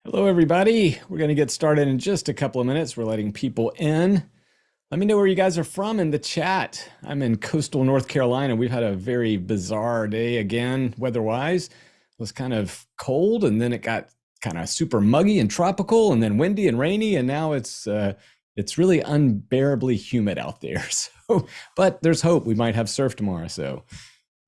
Hello, everybody. We're going to get started in just a couple of minutes. We're letting people in. Let me know where you guys are from in the chat. I'm in coastal North Carolina. We've had a very bizarre day again, weather-wise. It was kind of cold, and then it got kind of super muggy and tropical, and then windy and rainy, and now it's really unbearably humid out there. So, but there's hope. We might have surf tomorrow. So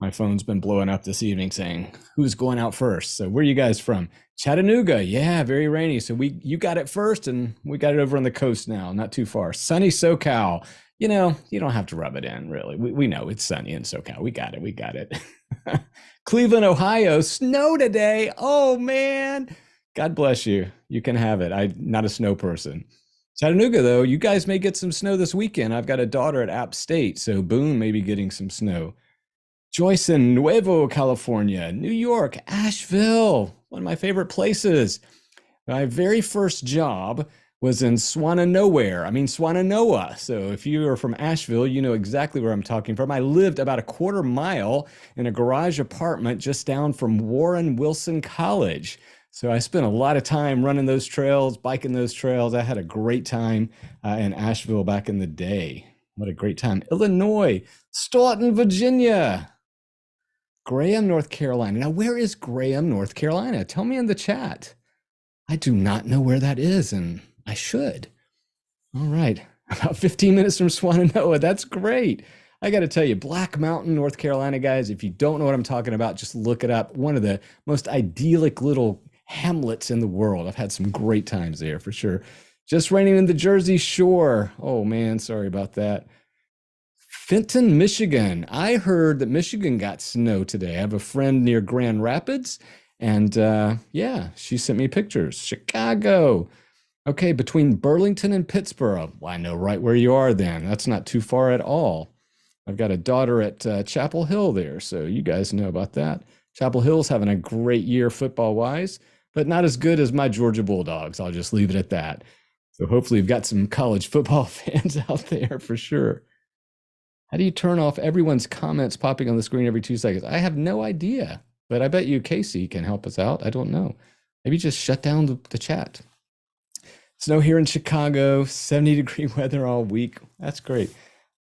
my phone's been blowing up this evening saying, who's going out first? So where are you guys from? Chattanooga. Yeah, very rainy. So you got it first and we got it over on the coast now, not too far. Sunny SoCal. You know, you don't have to rub it in, really. We know it's sunny in SoCal. We got it. We got it. Cleveland, Ohio. Snow today. Oh, man. God bless you. You can have it. I'm not a snow person. Chattanooga, though, you guys may get some snow this weekend. I've got a daughter at App State, so Boone may be getting some snow. Joyce in Nuevo, California, New York, Asheville, one of my favorite places. My very first job was in Swannanoa. So if you are from Asheville, you know exactly where I'm talking from. I lived about a quarter mile in a garage apartment just down from Warren Wilson College. So I spent a lot of time running those trails, biking those trails. I had a great time in Asheville back in the day. What a great time. Illinois, Staunton, Virginia. Graham, North Carolina. Now, where is Graham, North Carolina? Tell me in the chat. I do not know where that is, and I should. All right. About 15 minutes from Swannanoa. That's great. I got to tell you, Black Mountain, North Carolina, guys, if you don't know what I'm talking about, just look it up. One of the most idyllic little hamlets in the world. I've had some great times there for sure. Just raining in the Jersey Shore. Oh, man, sorry about that. Fenton, Michigan. I heard that Michigan got snow today. I have a friend near Grand Rapids, and yeah, she sent me pictures. Chicago. Okay, between Burlington and Pittsburgh. Well, I know right where you are then. That's not too far at all. I've got a daughter at Chapel Hill there, so you guys know about that. Chapel Hill's having a great year football-wise, but not as good as my Georgia Bulldogs. I'll just leave it at that. So hopefully you've got some college football fans out there for sure. How do you turn off everyone's comments popping on the screen every 2 seconds? I have no idea, but I bet you Casey can help us out. I don't know. Maybe just shut down the chat. Snow here in Chicago, 70-degree weather all week. That's great.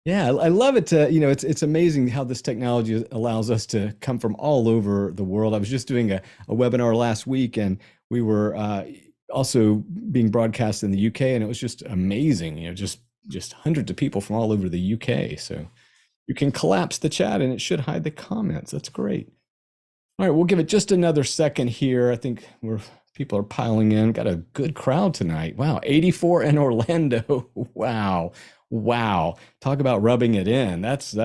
Yeah, I love it. It's amazing how this technology allows us to come from all over the world. I was just doing a webinar last week, and we were also being broadcast in the UK, and it was just amazing. Just hundreds of people from all over the UK. So you can collapse the chat and it should hide the comments. That's great. All right, we'll give it just another second here. I think people are piling in. Got a good crowd tonight. Wow, 84 in Orlando. Wow. Talk about rubbing it in. That's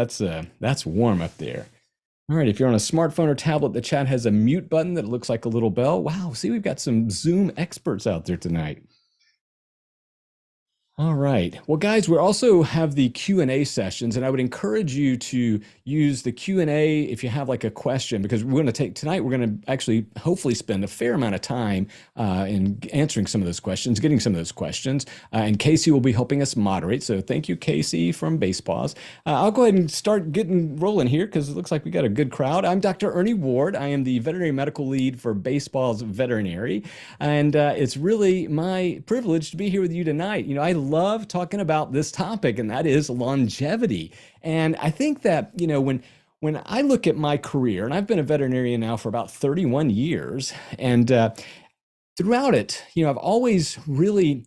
warm up there. All right, if you're on a smartphone or tablet, the chat has a mute button that looks like a little bell. Wow, see, we've got some Zoom experts out there tonight. All right. Well, guys, we also have the Q&A sessions, and I would encourage you to use the Q&A if you have like a question, because we're going to actually hopefully spend a fair amount of time in answering some of those questions, getting some of those questions, and Casey will be helping us moderate. So thank you, Casey from Basepaws. I'll go ahead and start getting rolling here because it looks like we got a good crowd. I'm Dr. Ernie Ward. I am the veterinary medical lead for Basepaws Veterinary, and it's really my privilege to be here with you tonight. I love talking about this topic, and that is longevity. And I think that, when I look at my career, and I've been a veterinarian now for about 31 years, and throughout it, I've always really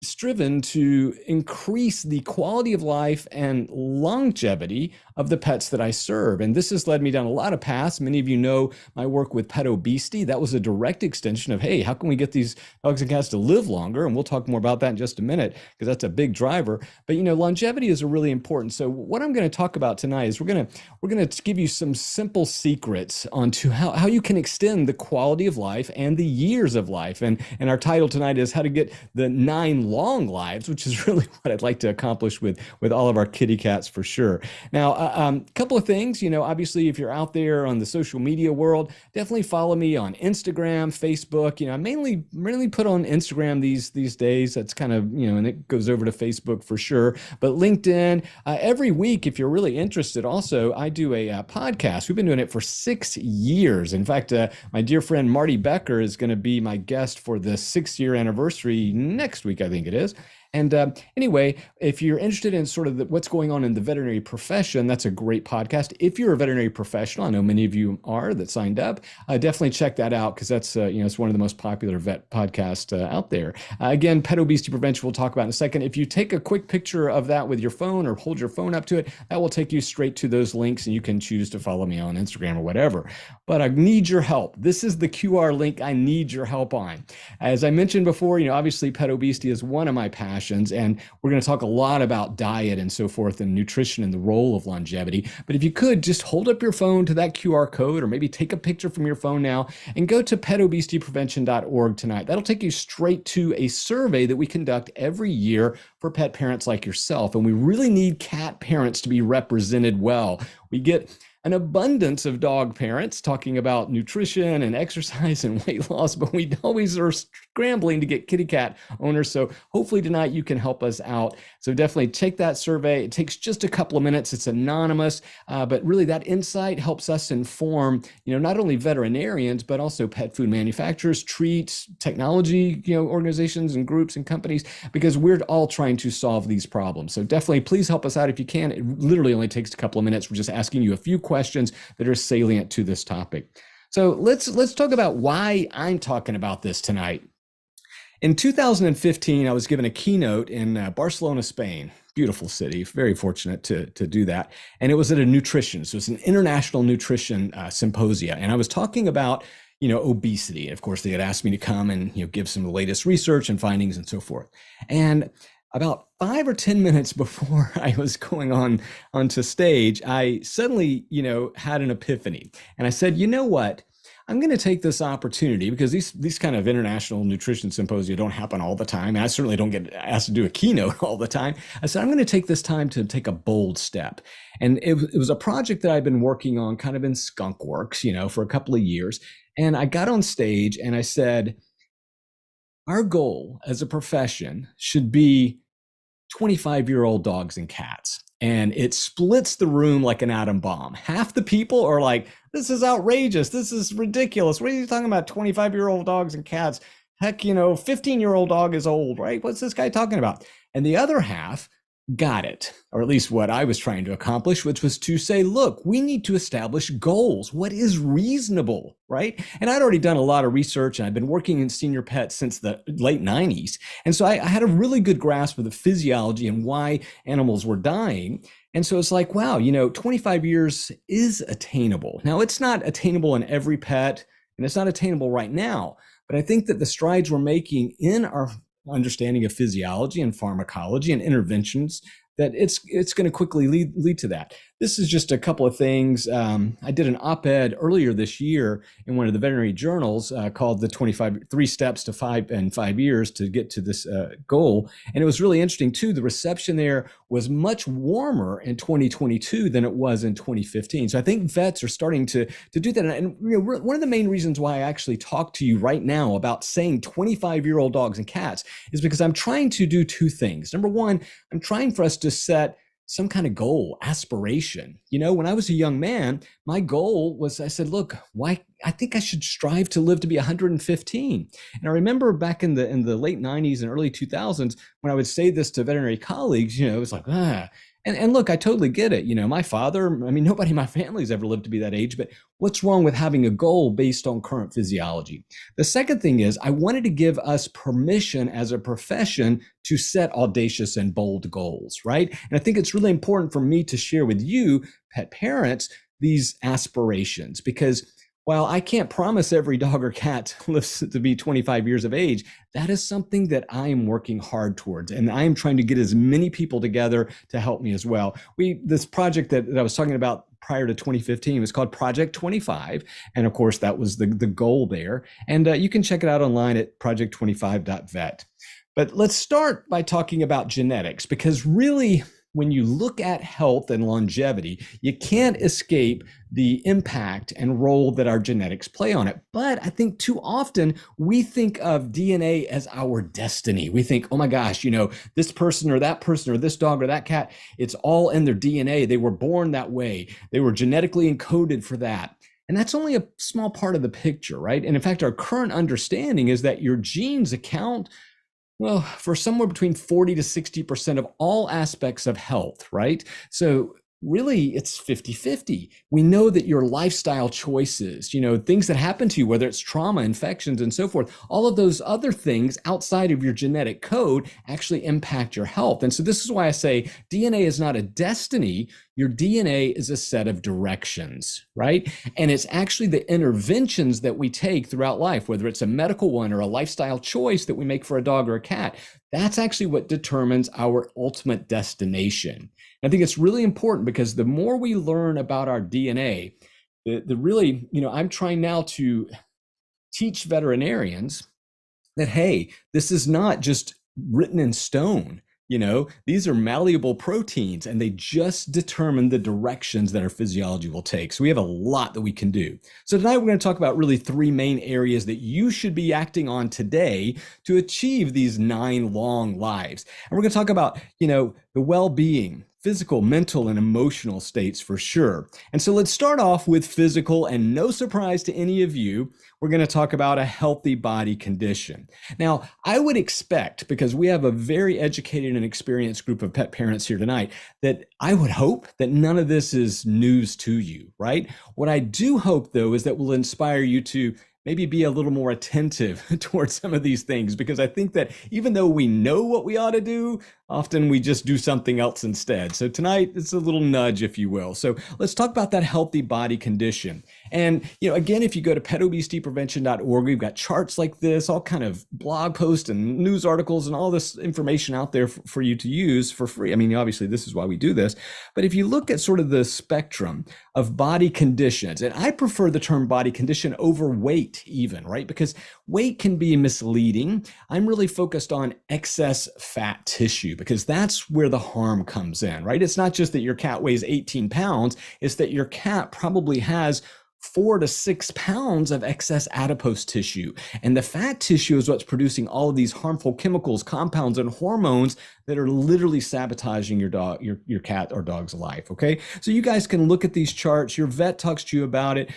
striven to increase the quality of life and longevity of the pets that I serve. And this has led me down a lot of paths. Many of you know my work with pet obesity. That was a direct extension of, hey, how can we get these dogs and cats to live longer? And we'll talk more about that in just a minute, because that's a big driver. But longevity is really important. So what I'm going to talk about tonight is we're going to give you some simple secrets onto how you can extend the quality of life and the years of life. And our title tonight is how to get the 9 long lives, which is really what I'd like to accomplish with all of our kitty cats for sure. Now, a couple of things, obviously, if you're out there on the social media world, definitely follow me on Instagram, Facebook. I mainly put on Instagram these days. That's kind of, and it goes over to Facebook for sure. But LinkedIn, every week, if you're really interested, also, I do a podcast. We've been doing it for 6 years. In fact, my dear friend Marty Becker is going to be my guest for the 6-year anniversary next week, I think it is. And anyway, if you're interested in sort of what's going on in the veterinary profession, that's a great podcast. If you're a veterinary professional, I know many of you are that signed up, definitely check that out because that's, it's one of the most popular vet podcasts out there. Again, pet obesity prevention we'll talk about in a second. If you take a quick picture of that with your phone or hold your phone up to it, that will take you straight to those links and you can choose to follow me on Instagram or whatever. But I need your help. This is the QR link I need your help on. As I mentioned before, obviously pet obesity is one of my passions. And we're going to talk a lot about diet and so forth and nutrition and the role of longevity. But if you could just hold up your phone to that QR code or maybe take a picture from your phone now and go to petobesityprevention.org tonight. That'll take you straight to a survey that we conduct every year for pet parents like yourself. And we really need cat parents to be represented well. We get an abundance of dog parents talking about nutrition and exercise and weight loss, but we always are scrambling to get kitty cat owners. So hopefully tonight you can help us out. So definitely take that survey. It takes just a couple of minutes. It's anonymous, but really that insight helps us inform, not only veterinarians, but also pet food manufacturers, treats, technology, organizations and groups and companies, because we're all trying to solve these problems. So definitely please help us out if you can. It literally only takes a couple of minutes. We're just asking you a few questions that are salient to this topic. So let's talk about why I'm talking about this tonight. In 2015, I was given a keynote in Barcelona, Spain. Beautiful city, very fortunate to do that. And it was at a nutrition, so it's an international nutrition symposia. And I was talking about obesity. And of course, they had asked me to come and give some of the latest research and findings and so forth. And about 5 or 10 minutes before I was going onto stage, I suddenly, had an epiphany. And I said, you know what? I'm going to take this opportunity because these kind of international nutrition symposia don't happen all the time. And I certainly don't get asked to do a keynote all the time. I said, I'm going to take this time to take a bold step. And it was a project that I've been working on kind of in skunk works, for a couple of years. And I got on stage and I said, our goal as a profession should be 25-year-old dogs and cats. And it splits the room like an atom bomb. Half the people are like, this is outrageous. This is ridiculous. What are you talking about? 25-year-old dogs and cats. Heck, 15-year-old dog is old, right? What's this guy talking about? And the other half got it, or at least what I was trying to accomplish, which was to say, look, we need to establish goals. What is reasonable, right? And I'd already done a lot of research and I'd been working in senior pets since the late 90s. And so I had a really good grasp of the physiology and why animals were dying. And so it's like, wow, 25 years is attainable. Now, it's not attainable in every pet, and it's not attainable right now. But I think that the strides we're making in our understanding of physiology and pharmacology and interventions, that it's going to quickly lead to that. This is just a couple of things. I did an op-ed earlier this year in one of the veterinary journals called the 3 steps to 5 years to get to this goal. And it was really interesting too. The reception there was much warmer in 2022 than it was in 2015. So I think vets are starting to do that. And one of the main reasons why I actually talk to you right now about saying 25-year-old dogs and cats is because I'm trying to do 2 things. Number one, I'm trying for us to set some kind of goal, aspiration. When I was a young man, my goal was, I said, look, I think I should strive to live to be 115. And I remember back in the late 90s and early 2000s, when I would say this to veterinary colleagues, it was like, And look, I totally get it. My father, nobody in my family's ever lived to be that age, but what's wrong with having a goal based on current physiology? The second thing is I wanted to give us permission as a profession to set audacious and bold goals, right? And I think it's really important for me to share with you, pet parents, these aspirations, because while I can't promise every dog or cat lives to be 25 years of age, that is something that I am working hard towards. And I am trying to get as many people together to help me as well. This project that I was talking about prior to 2015 was called Project 25. And of course, that was the goal there. And you can check it out online at project25.vet. But let's start by talking about genetics, because really, when you look at health and longevity, you can't escape the impact and role that our genetics play on it. But I think too often we think of DNA as our destiny. We think, oh my gosh, this person or this dog or that cat, it's all in their DNA. They were born that way. They were genetically encoded for that. And that's only a small part of the picture, right? And in fact, our current understanding is that your genes account, well, for somewhere between 40 to 60% of all aspects of health, right? So really it's 50-50. We know that your lifestyle choices, things that happen to you, whether it's trauma, infections, and so forth, all of those other things outside of your genetic code actually impact your health. And so this is why I say DNA is not a destiny. Your DNA is a set of directions, right? And it's actually the interventions that we take throughout life, whether it's a medical one or a lifestyle choice that we make for a dog or a cat. That's actually what determines our ultimate destination. I think it's really important because the more we learn about our DNA, the really, I'm trying now to teach veterinarians that, hey, this is not just written in stone. These are malleable proteins, and they just determine the directions that our physiology will take. So we have a lot that we can do. So tonight we're going to talk about really three main areas that you should be acting on today to achieve these 9 long lives. And we're going to talk about, the well-being, physical, mental, and emotional states for sure. And so let's start off with physical, and no surprise to any of you, we're going to talk about a healthy body condition. Now, I would expect, because we have a very educated and experienced group of pet parents here tonight, that I would hope that none of this is news to you, right? What I do hope, though, is that will inspire you to maybe be a little more attentive towards some of these things, because I think that even though we know what we ought to do, often we just do something else instead. So tonight, it's a little nudge, if you will. So let's talk about that healthy body condition. And, again, if you go to petobesityprevention.org, we've got charts like this, all kind of blog posts and news articles and all this information out there for you to use for free. I mean, obviously, this is why we do this. But if you look at sort of the spectrum of body conditions, and I prefer the term body condition over weight even, right? Because weight can be misleading. I'm really focused on excess fat tissue, because that's where the harm comes in, right? It's not just that your cat weighs 18 pounds, it's that your cat probably has 4 to 6 pounds of excess adipose tissue. And the fat tissue is what's producing all of these harmful chemicals, compounds, and hormones that are literally sabotaging your cat or dog's life, okay? So you guys can look at these charts. Your vet talks to you about it.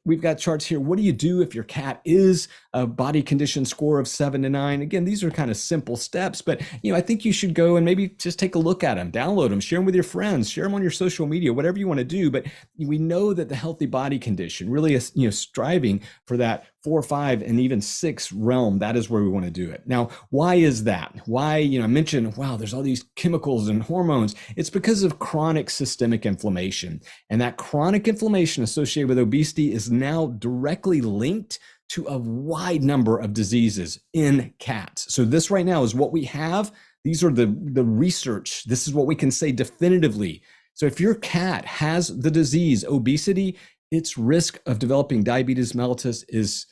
We've got charts here. What do you do if your cat is a body condition score of 7 to 9? Again, these are kind of simple steps, but I think you should go and maybe just take a look at them, download them, share them with your friends, share them on your social media, whatever you want to do. But we know that the healthy body condition really is, striving for that 4, 5, and even 6 realm. That is where we want to do it. Now, why is that? Why, I mentioned, wow, there's all these chemicals and hormones. It's because of chronic systemic inflammation. And that chronic inflammation associated with obesity is now directly linked to a wide number of diseases in cats. So this right now is what we have. These are the research. This is what we can say definitively. So if your cat has the disease obesity, its risk of developing diabetes mellitus is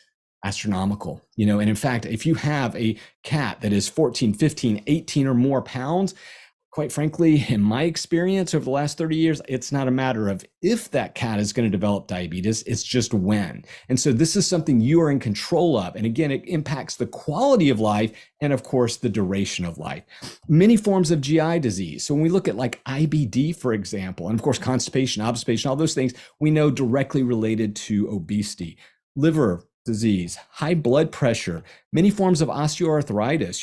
astronomical, and in fact, if you have a cat that is 14, 15, 18 or more pounds, quite frankly, in my experience over the last 30 years, it's not a matter of if that cat is going to develop diabetes, it's just when. And so this is something you are in control of. And again, it impacts the quality of life and of course, the duration of life. Many forms of GI disease. So when we look at like IBD, for example, and of course, constipation, obstipation, all those things, we know directly related to obesity. Liver disease, high blood pressure, many forms of osteoarthritis.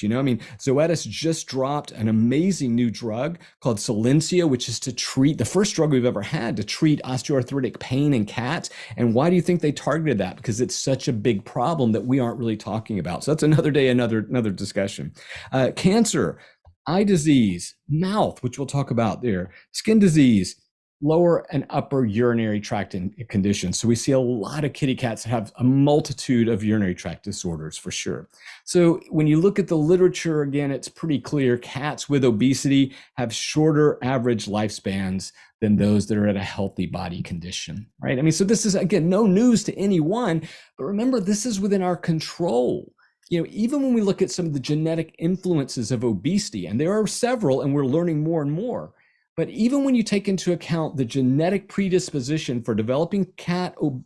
Zoetis just dropped an amazing new drug called Silencia, which is to treat, the first drug we've ever had to treat osteoarthritic pain in cats. And why do you think they targeted that? Because it's such a big problem that we aren't really talking about. So that's another day, another discussion. Cancer, eye disease, mouth, which we'll talk about there, skin disease, lower and upper urinary tract conditions. So we see a lot of kitty cats that have a multitude of urinary tract disorders for sure. So when you look at the literature, again, it's pretty clear cats with obesity have shorter average lifespans than those that are at a healthy body condition, right? So this is, again, no news to anyone, but remember, this is within our control. Even when we look at some of the genetic influences of obesity, and there are several, and we're learning more and more, but even when you take into account the genetic predisposition for developing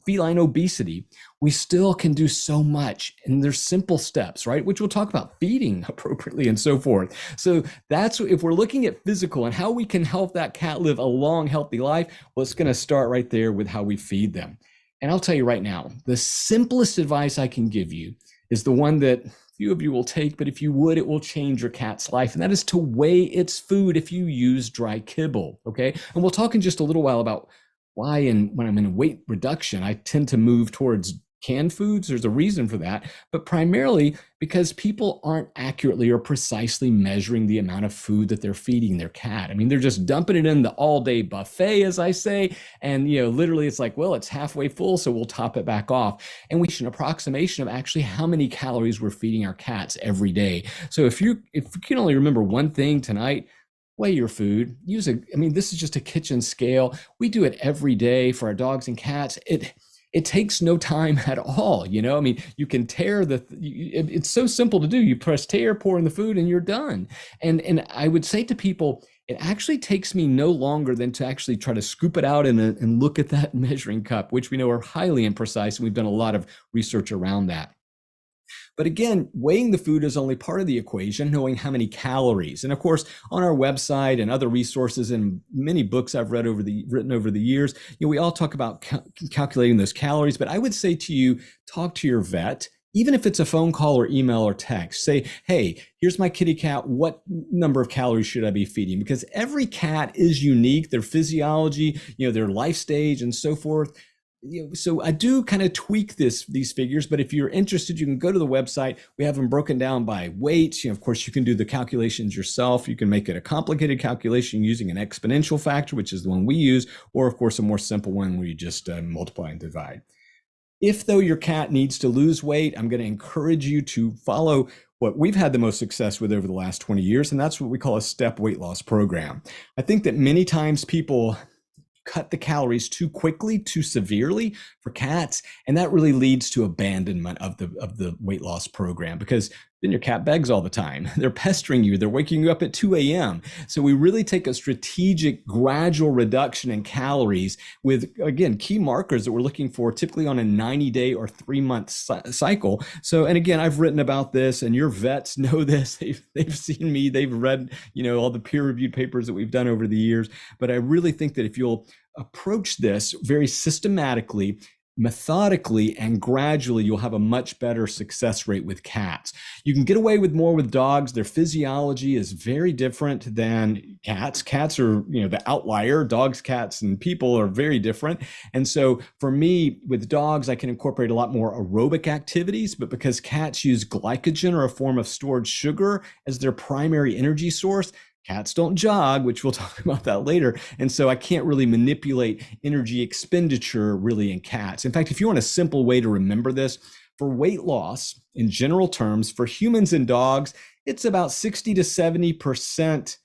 feline obesity, we still can do so much. And there's simple steps, right? Which we'll talk about, feeding appropriately and so forth. So that's, if we're looking at physical and how we can help that cat live a long, healthy life, well, it's going to start right there with how we feed them. And I'll tell you right now, the simplest advice I can give you is the one that few of you will take, but if you would, it will change your cat's life. And that is to weigh its food if you use dry kibble, okay? And we'll talk in just a little while about why, and when I'm in weight reduction, I tend to move towards canned foods. There's a reason for that, but primarily because people aren't accurately or precisely measuring the amount of food that they're feeding their cat. I mean, they're just dumping it in the all-day buffet, as I say, and literally it's like, well, it's halfway full, so we'll top it back off. And we should an approximation of actually how many calories we're feeding our cats every day. So if you can only remember one thing tonight, weigh your food. This is just a kitchen scale. We do it every day for our dogs and cats. It takes no time at all. You can tear it's so simple to do. You press tear, pour in the food, and you're done. And I would say to people, it actually takes me no longer than to actually try to scoop it out and look at that measuring cup, which we know are highly imprecise. And we've done a lot of research around that. But again, weighing the food is only part of the equation, knowing how many calories. And of course, on our website and other resources and many books I've written over the years, we all talk about calculating those calories. But I would say to you, talk to your vet. Even if it's a phone call or email or text, say, hey, here's my kitty cat. What number of calories should I be feeding? Because every cat is unique, their physiology, their life stage and so forth. So I do kind of tweak these figures, but if you're interested, you can go to the website. We have them broken down by weight. Of course, you can do the calculations yourself. You can make it a complicated calculation using an exponential factor, which is the one we use, or of course, a more simple one where you just multiply and divide. If though your cat needs to lose weight, I'm going to encourage you to follow what we've had the most success with over the last 20 years, and that's what we call a step weight loss program. I think that many times people cut the calories too quickly, too severely for cats, and that really leads to abandonment of the weight loss program, because then your cat begs all the time. They're pestering you. They're waking you up at 2 a.m. So we really take a strategic, gradual reduction in calories with, again, key markers that we're looking for, typically on a 90-day or 3-month cycle. So, and again, I've written about this, and your vets know this. They've seen me. They've read, all the peer-reviewed papers that we've done over the years. But I really think that if you'll approach this very systematically, methodically, and gradually, you'll have a much better success rate with cats. You can get away with more with dogs. Their physiology is very different than cats. Cats are, the outlier. Dogs, cats, and people are very different. And so for me, with dogs, I can incorporate a lot more aerobic activities, but because cats use glycogen, or a form of stored sugar, as their primary energy source, cats don't jog, which we'll talk about that later. And so I can't really manipulate energy expenditure really in cats. In fact, if you want a simple way to remember this, for weight loss, in general terms, for humans and dogs, it's about 60 to 70%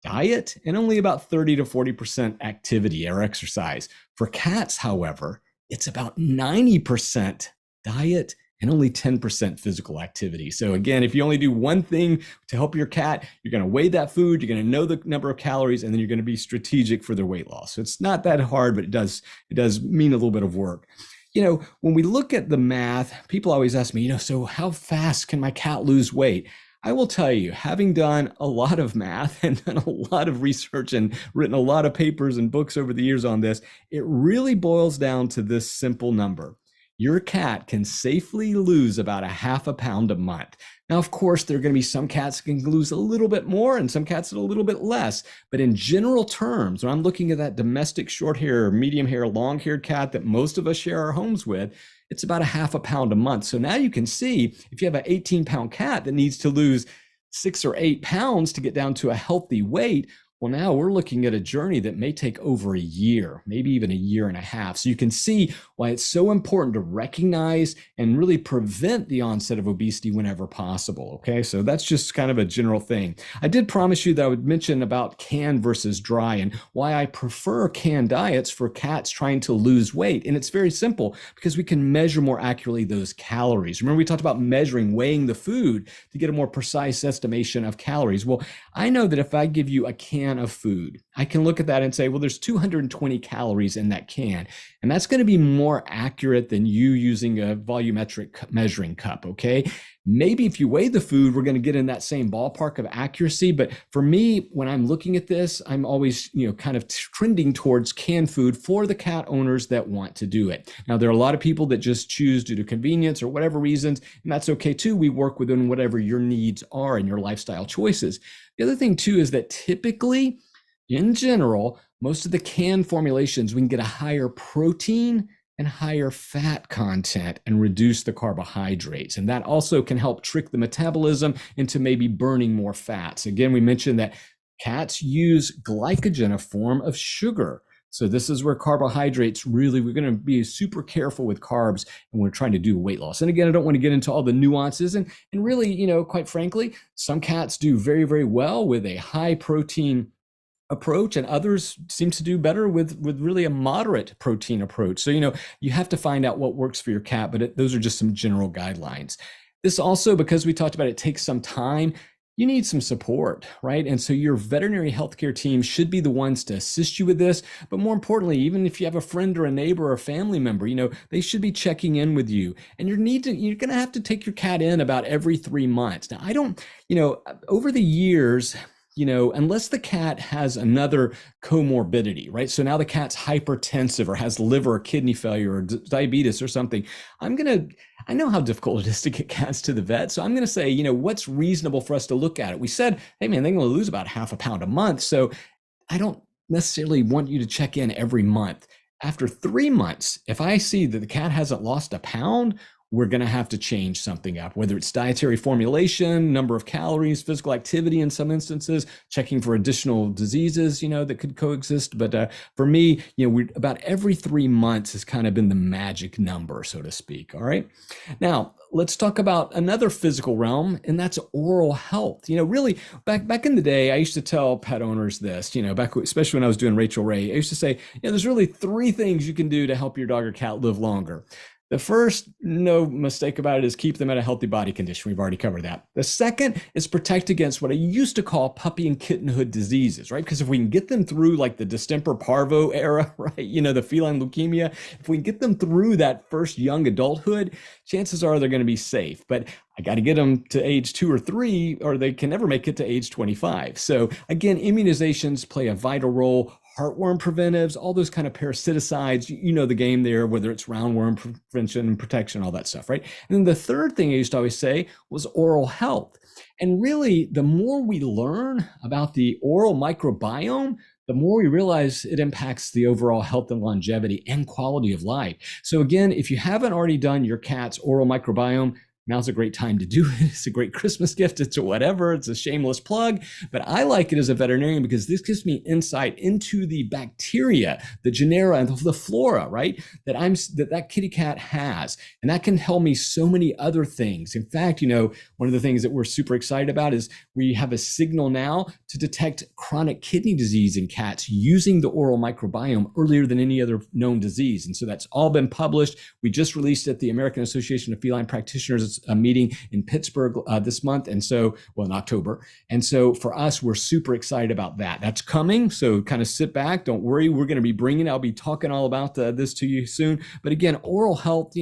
diet and only about 30 to 40% activity or exercise. For cats, however, it's about 90% diet and only 10% physical activity. So again, if you only do one thing to help your cat, you're going to weigh that food, you're going to know the number of calories, and then you're going to be strategic for their weight loss. So it's not that hard, but it does mean a little bit of work. When we look at the math, people always ask me, so how fast can my cat lose weight? I will tell you, having done a lot of math and done a lot of research and written a lot of papers and books over the years on this, it really boils down to this simple number. Your cat can safely lose about 0.5 pound a month. Now, of course, there are going to be some cats that can lose a little bit more and some cats a little bit less. But in general terms, when I'm looking at that domestic short hair, medium hair, long haired cat that most of us share our homes with, it's about 0.5 pound a month. So now you can see if you have an 18-pound cat that needs to lose 6 or 8 pounds to get down to a healthy weight, Well, now we're looking at a journey that may take over a year, maybe even a year and a half. So you can see why it's so important to recognize and really prevent the onset of obesity whenever possible. Okay, so that's just kind of a general thing. I did promise you that I would mention about canned versus dry and why I prefer canned diets for cats trying to lose weight. And it's very simple because we can measure more accurately those calories. Remember, we talked about measuring, weighing the food to get a more precise estimation of calories. Well, I know that if I give you a can of food, I can look at that and say, well, there's 220 calories in that can. And that's going to be more accurate than you using a volumetric measuring cup, okay? Maybe if you weigh the food, we're going to get in that same ballpark of accuracy. But for me, when I'm looking at this, I'm always, kind of trending towards canned food for the cat owners that want to do it. Now, there are a lot of people that just choose due to convenience or whatever reasons, and that's okay too. We work within whatever your needs are and your lifestyle choices. The other thing too is that typically, in general, most of the canned formulations, we can get a higher protein and higher fat content and reduce the carbohydrates. And that also can help trick the metabolism into maybe burning more fats. Again, we mentioned that cats use glycogen, a form of sugar. So this is where carbohydrates really, we're going to be super careful with carbs and we're trying to do weight loss. And again, I don't want to get into all the nuances and really, quite frankly, some cats do very, very well with a high protein approach and others seem to do better with really a moderate protein approach. So, you have to find out what works for your cat, but those are just some general guidelines. This also, because we talked about it takes some time, you need some support, right? And so your veterinary healthcare team should be the ones to assist you with this. But more importantly, even if you have a friend or a neighbor or a family member, they should be checking in with you. And you're going to have to take your cat in about every 3 months. Now, I don't, over the years, unless the cat has another comorbidity, right? So now the cat's hypertensive or has liver or kidney failure or diabetes or something. I know how difficult it is to get cats to the vet. So I'm going to say, what's reasonable for us to look at it? We said, hey man, they're going to lose about half a pound a month. So I don't necessarily want you to check in every month. After 3 months, if I see that the cat hasn't lost a pound, we're going to have to change something up, whether it's dietary formulation, number of calories, physical activity in some instances, checking for additional diseases, that could coexist. But for me, we about every 3 months has kind of been the magic number, so to speak. All right. Now, let's talk about another physical realm, and that's oral health. Really back in the day, I used to tell pet owners this, back, especially when I was doing Rachel Ray, I used to say, there's really 3 things you can do to help your dog or cat live longer. The first, no mistake about it, is keep them at a healthy body condition. We've already covered that. The second is protect against what I used to call puppy and kittenhood diseases, right? Because if we can get them through like the distemper parvo era, right? The feline leukemia, if we can get them through that first young adulthood, chances are they're going to be safe. But I got to get them to age 2 or 3, or they can never make it to age 25. So again, immunizations play a vital role. Heartworm preventives, all those kind of parasiticides, the game there, whether it's roundworm prevention and protection, all that stuff, right? And then the third thing I used to always say was oral health. And really, the more we learn about the oral microbiome, the more we realize it impacts the overall health and longevity and quality of life. So again, if you haven't already done your cat's oral microbiome, now's a great time to do it. It's a great Christmas gift. It's whatever. It's a shameless plug. But I like it as a veterinarian because this gives me insight into the bacteria, the genera, and the flora, right? That kitty cat has. And that can tell me so many other things. In fact, one of the things that we're super excited about is we have a signal now to detect chronic kidney disease in cats using the oral microbiome earlier than any other known disease. And so that's all been published. We just released at the American Association of Feline Practitioners a meeting in Pittsburgh this month. And so, in October. And so for us, we're super excited about that. That's coming. So kind of sit back. Don't worry. We're going to be I'll be talking all about this to you soon. But again, oral health,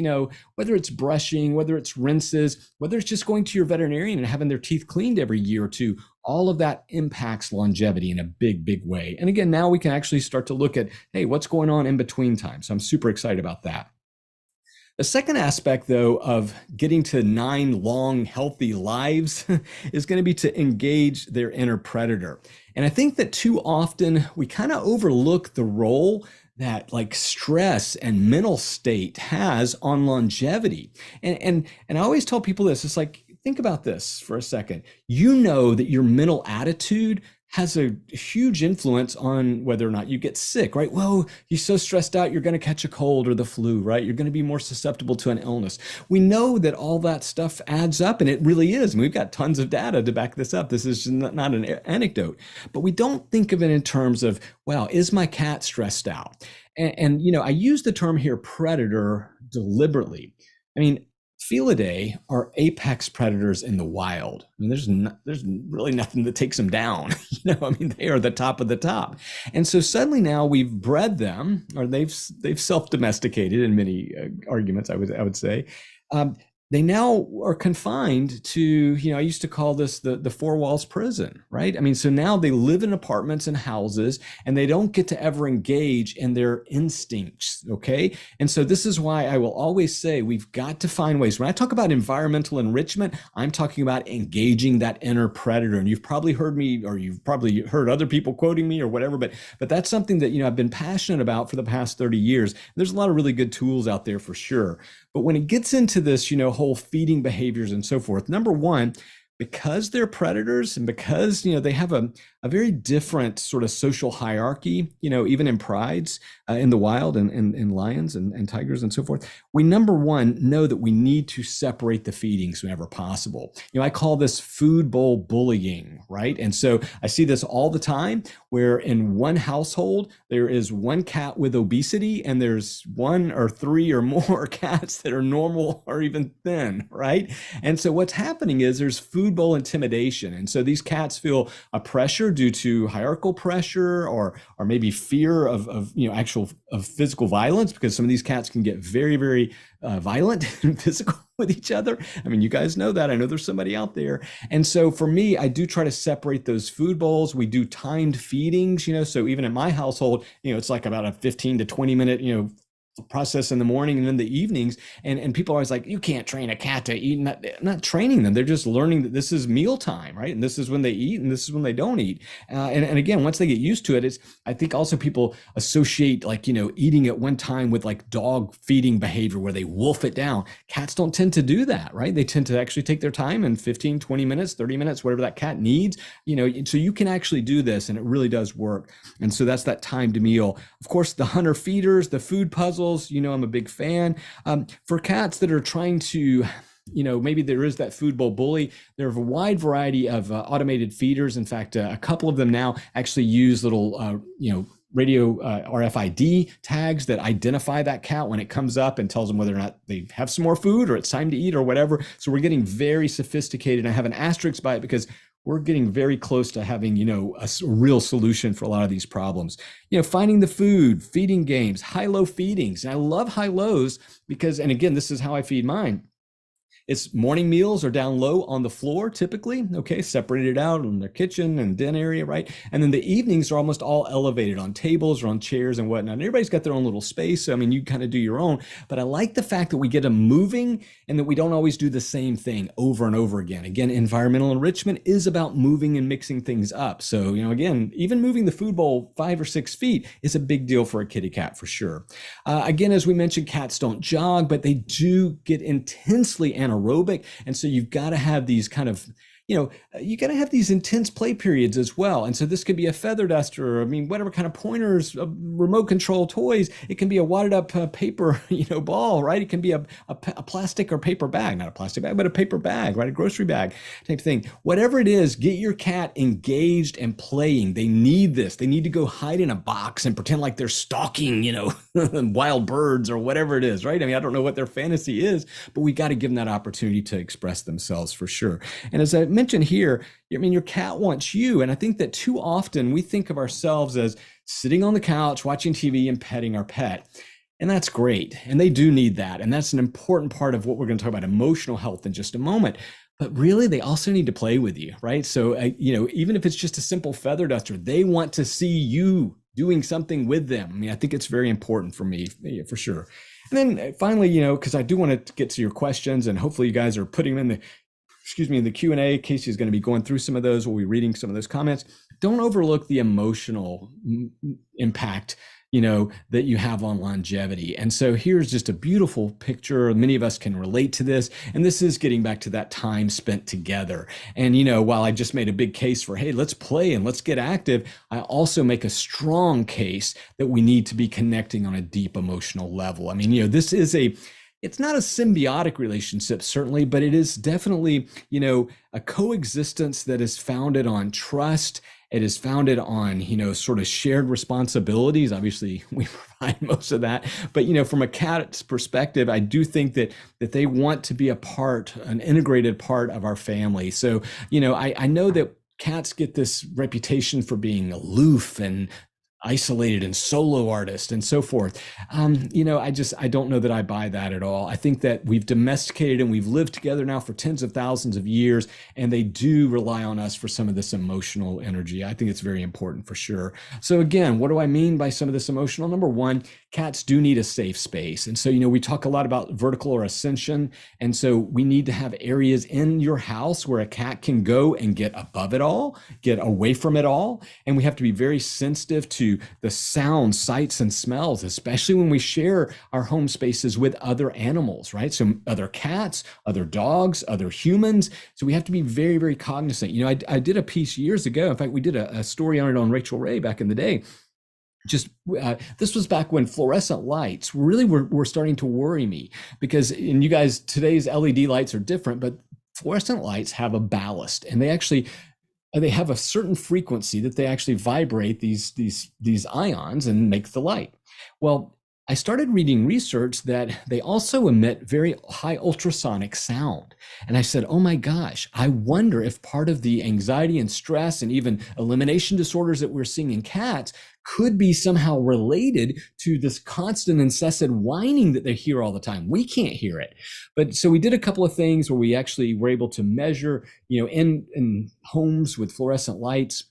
whether it's brushing, whether it's rinses, whether it's just going to your veterinarian and having their teeth cleaned every year or two, all of that impacts longevity in a big, big way. And again, now we can actually start to look at, hey, what's going on in between time? So I'm super excited about that. The second aspect, though, of getting to 9 long, healthy lives is going to be to engage their inner predator. And I think that too often we kind of overlook the role that like stress and mental state has on longevity. And I always tell people this, it's like, think about this for a second. That your mental attitude has a huge influence on whether or not you get sick, right? Well, you're so stressed out, you're going to catch a cold or the flu, right? You're going to be more susceptible to an illness. We know that all that stuff adds up, and it really is. And we've got tons of data to back this up. This is not an anecdote, but we don't think of it in terms of, wow, is my cat stressed out? And I use the term here predator deliberately. I mean, Felidae are apex predators in the wild. I mean, there's really nothing that takes them down. I mean, they are the top of the top. And so suddenly now we've bred them, or they've self-domesticated in many arguments, I would say. They now are confined to, I used to call this the four walls prison, right? I mean, so now they live in apartments and houses, and they don't get to ever engage in their instincts, okay? And so this is why I will always say we've got to find ways. When I talk about environmental enrichment, I'm talking about engaging that inner predator. And you've probably heard me, or you've probably heard other people quoting me or whatever, but that's something that, I've been passionate about for the past 30 years. There's a lot of really good tools out there for sure. But when it gets into this, whole feeding behaviors and so forth, number one, because they're predators and because, they have a very different sort of social hierarchy, even in prides in the wild and in lions and tigers and so forth, we number one know that we need to separate the feedings whenever possible. I call this food bowl bullying, right? And so I see this all the time where in one household, there is one cat with obesity and there's one or three or more cats that are normal or even thin, right? And so what's happening is there's food bowl intimidation. And so these cats feel a pressure due to hierarchical pressure or maybe fear of physical violence, because some of these cats can get very, very violent and physical with each other. I mean, you guys know that. I know there's somebody out there. And so for me, I do try to separate those food bowls. We do timed feedings, so even in my household, it's like about a 15 to 20 minute, process in the morning and in the evenings. And people are always like, you can't train a cat to eat. Not training them. They're just learning that this is mealtime, right? And this is when they eat and this is when they don't eat. And again, once they get used to it, I think also people associate eating at one time with like dog feeding behavior where they wolf it down. Cats don't tend to do that, right? They tend to actually take their time in 15, 20 minutes, 30 minutes, whatever that cat needs, so you can actually do this and it really does work. And so that's that timed meal. Of course, the hunter feeders, the food puzzles, I'm a big fan. For cats that are trying to, maybe there is that food bowl bully, there are a wide variety of automated feeders. In fact, a couple of them now actually use little, radio RFID tags that identify that cat when it comes up and tells them whether or not they have some more food or it's time to eat or whatever. So we're getting very sophisticated. I have an asterisk by it because we're getting very close to having, a real solution for a lot of these problems. Finding the food, feeding games, high-low feedings. And I love high-lows because, and again, this is how I feed mine. It's morning meals are down low on the floor, typically, okay, separated out in their kitchen and den area, right? And then the evenings are almost all elevated on tables or on chairs and whatnot. And everybody's got their own little space. So, I mean, you kind of do your own, but I like the fact that we get them moving and that we don't always do the same thing over and over again. Again, environmental enrichment is about moving and mixing things up. So, again, even moving the food bowl 5 or 6 feet is a big deal for a kitty cat for sure. Again, as we mentioned, cats don't jog, but they do get intensely anaerobic. And so you've got to have these kind of, you got to have these intense play periods as well. And so this could be a feather duster, whatever kind of pointers, remote control toys. It can be a wadded up paper, ball, right? It can be a plastic or paper bag, not a plastic bag, but a paper bag, right? A grocery bag type thing. Whatever it is, get your cat engaged and playing. They need this. They need to go hide in a box and pretend like they're stalking, wild birds or whatever it is, right? I don't know what their fantasy is, but we got to give them that opportunity to express themselves for sure. And as I mentioned here, your cat wants you. And I think that too often we think of ourselves as sitting on the couch, watching TV and petting our pet. And that's great. And they do need that. And that's an important part of what we're going to talk about emotional health in just a moment. But really, they also need to play with you, right? So, even if it's just a simple feather duster, they want to see you doing something with them. I think it's very important for me, for sure. And then finally, because I do want to get to your questions and hopefully you guys are putting them in the Q&A. Casey's going to be going through some of those. We'll be reading some of those comments. don't overlook the emotional impact, that you have on longevity. And so here's just a beautiful picture. Many of us can relate to this. And this is getting back to that time spent together. And, while I just made a big case for, hey, let's play and let's get active, I also make a strong case that we need to be connecting on a deep emotional level. I mean, this is it's not a symbiotic relationship, certainly, but it is definitely, a coexistence that is founded on trust. It is founded on, sort of shared responsibilities. Obviously, we provide most of that. But, from a cat's perspective, I do think that they want to be an integrated part of our family. So, I know that cats get this reputation for being aloof and isolated and solo artist and so forth. I don't know that I buy that at all. I think that we've domesticated and we've lived together now for tens of thousands of years, and they do rely on us for some of this emotional energy. I think it's very important for sure. So again, what do I mean by some of this emotional? Number one, cats do need a safe space. And so, we talk a lot about vertical or ascension. And so we need to have areas in your house where a cat can go and get above it all, get away from it all. And we have to be very sensitive to the sounds, sights, and smells, especially when we share our home spaces with other animals, right? So other cats, other dogs, other humans. So we have to be very, very cognizant. I did a piece years ago. In fact, we did a story on it on Rachel Ray back in the day. This was back when fluorescent lights really were starting to worry me, because, and you guys, today's LED lights are different, but fluorescent lights have a ballast, and they have a certain frequency that they actually vibrate these ions and make the light. Well, I started reading research that they also emit very high ultrasonic sound. And I said, oh my gosh, I wonder if part of the anxiety and stress and even elimination disorders that we're seeing in cats could be somehow related to this constant incessant whining that they hear all the time. We can't hear it. But so we did a couple of things where we actually were able to measure, in homes with fluorescent lights.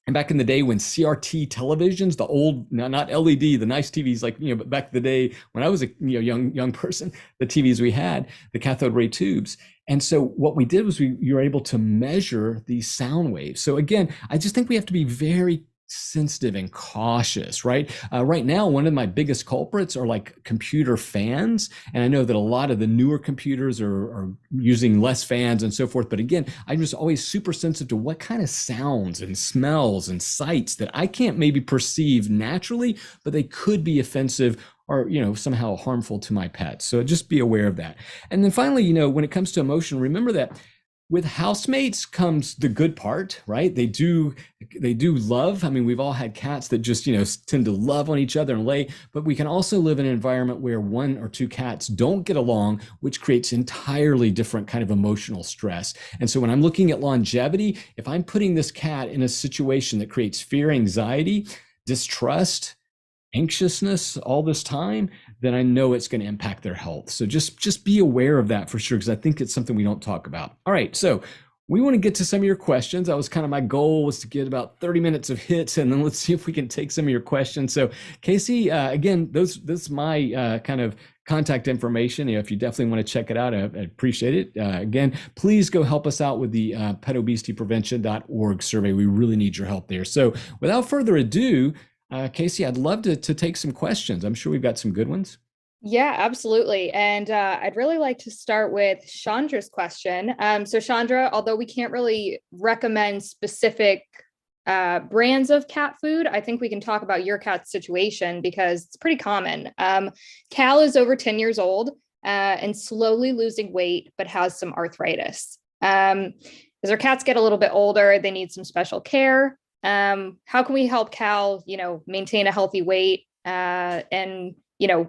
And back in the day when CRT televisions, the old, not LED, the nice TVs, but back in the day when I was a young person, the TVs we had, the cathode ray tubes. And so what we did was you were able to measure these sound waves. So again, I just think we have to be very sensitive and cautious, right? Right now, one of my biggest culprits are like computer fans. And I know that a lot of the newer computers are using less fans and so forth. But again, I'm just always super sensitive to what kind of sounds and smells and sights that I can't maybe perceive naturally, but they could be offensive or, somehow harmful to my pets. So just be aware of that. And then finally, when it comes to emotion, remember that with housemates comes the good part, right? They do love. I mean, we've all had cats that just, tend to love on each other and lay, but we can also live in an environment where one or two cats don't get along, which creates entirely different kind of emotional stress. And so when I'm looking at longevity, if I'm putting this cat in a situation that creates fear, anxiety, distrust, anxiousness all this time, then I know it's going to impact their health. So just be aware of that for sure, because I think it's something we don't talk about. All right, so we want to get to some of your questions. That was kind of my goal, was to get about 30 minutes of hits, and then let's see if we can take some of your questions. So Casey, again, this is my kind of contact information. If you definitely want to check it out, I appreciate it. Again, please go help us out with the petobesityprevention.org survey. We really need your help there. So without further ازدو, Casey, I'd love to take some questions. I'm sure we've got some good ones. Yeah, absolutely. And I'd really like to start with Chandra's question. So Chandra, although we can't really recommend specific brands of cat food, I think we can talk about your cat's situation because it's pretty common. Cal is over 10 years old and slowly losing weight, but has some arthritis. As our cats get a little bit older, they need some special care. How can we help Cal, maintain a healthy weight? And,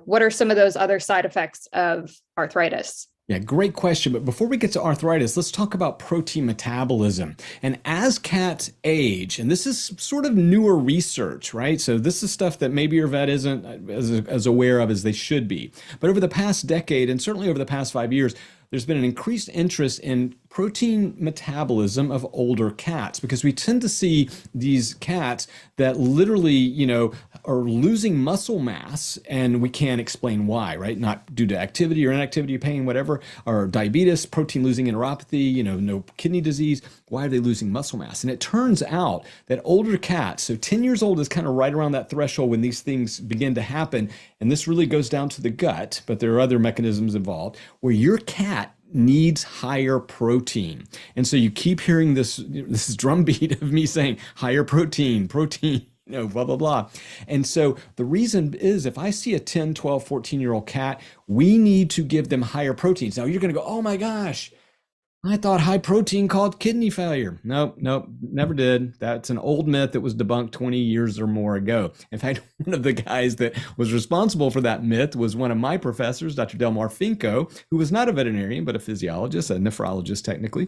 what are some of those other side effects of arthritis? Yeah, great question. But before we get to arthritis, let's talk about protein metabolism. And as cats age, and this is sort of newer research, right? So this is stuff that maybe your vet isn't as aware of as they should be. But over the past decade, and certainly over the past 5 years, there's been an increased interest in protein metabolism of older cats, because we tend to see these cats that literally, are losing muscle mass, and we can't explain why, right? Not due to activity or inactivity, pain, whatever, or diabetes, protein losing enteropathy, no kidney disease. Why are they losing muscle mass? And it turns out that older cats, so 10 years old is kind of right around that threshold when these things begin to happen. And this really goes down to the gut, but there are other mechanisms involved where your cat needs higher protein. And so you keep hearing this drumbeat of me saying higher protein, blah, blah, blah. And so the reason is if I see a 10, 12, 14-year-old cat, we need to give them higher proteins. Now you're going to go, oh my gosh, I thought high protein caused kidney failure. Nope, never did. That's an old myth that was debunked 20 years or more ago. In fact, one of the guys that was responsible for that myth was one of my professors, Dr. Delmar Finko, who was not a veterinarian, but a physiologist, a nephrologist technically.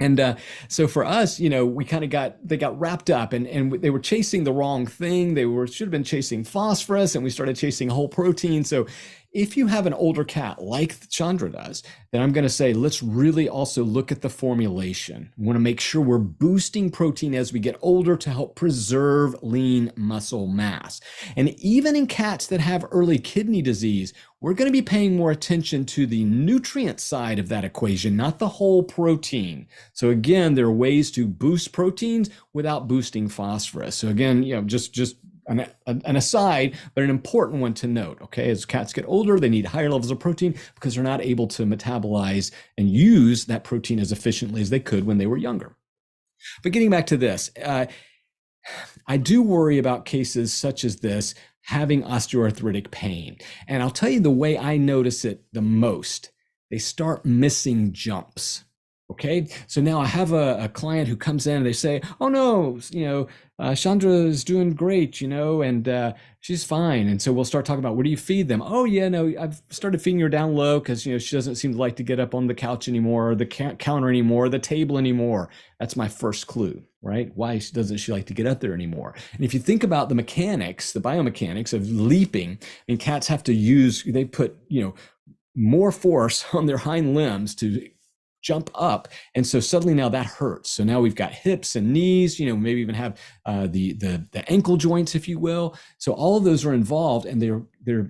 And so for us, we kind of they got wrapped up and they were chasing the wrong thing. Should have been chasing phosphorus, and we started chasing whole protein. So if you have an older cat like Chandra does, then I'm going to say, let's really also look at the formulation. We want to make sure we're boosting protein as we get older to help preserve lean muscle mass. And even in cats that have early kidney disease, we're going to be paying more attention to the nutrient side of that equation, not the whole protein. So again, there are ways to boost proteins without boosting phosphorus. So again, just an aside, but an important one to note, okay? As cats get older, they need higher levels of protein because they're not able to metabolize and use that protein as efficiently as they could when they were younger. But getting back to this, I do worry about cases such as this having osteoarthritic pain. And I'll tell you the way I notice it the most. They start missing jumps. Okay, so now I have a client who comes in and they say, oh no, Chandra is doing great, and she's fine. And so we'll start talking about, what do you feed them? Oh yeah, no, I've started feeding her down low because, she doesn't seem to like to get up on the couch anymore, or the counter anymore, the table anymore. That's my first clue, right? Why doesn't she like to get up there anymore? And if you think about the mechanics, the biomechanics of leaping, cats have to they put, more force on their hind limbs to jump up, and so suddenly now that hurts. So now we've got hips and knees, maybe even have the ankle joints, if you will. So all of those are involved, and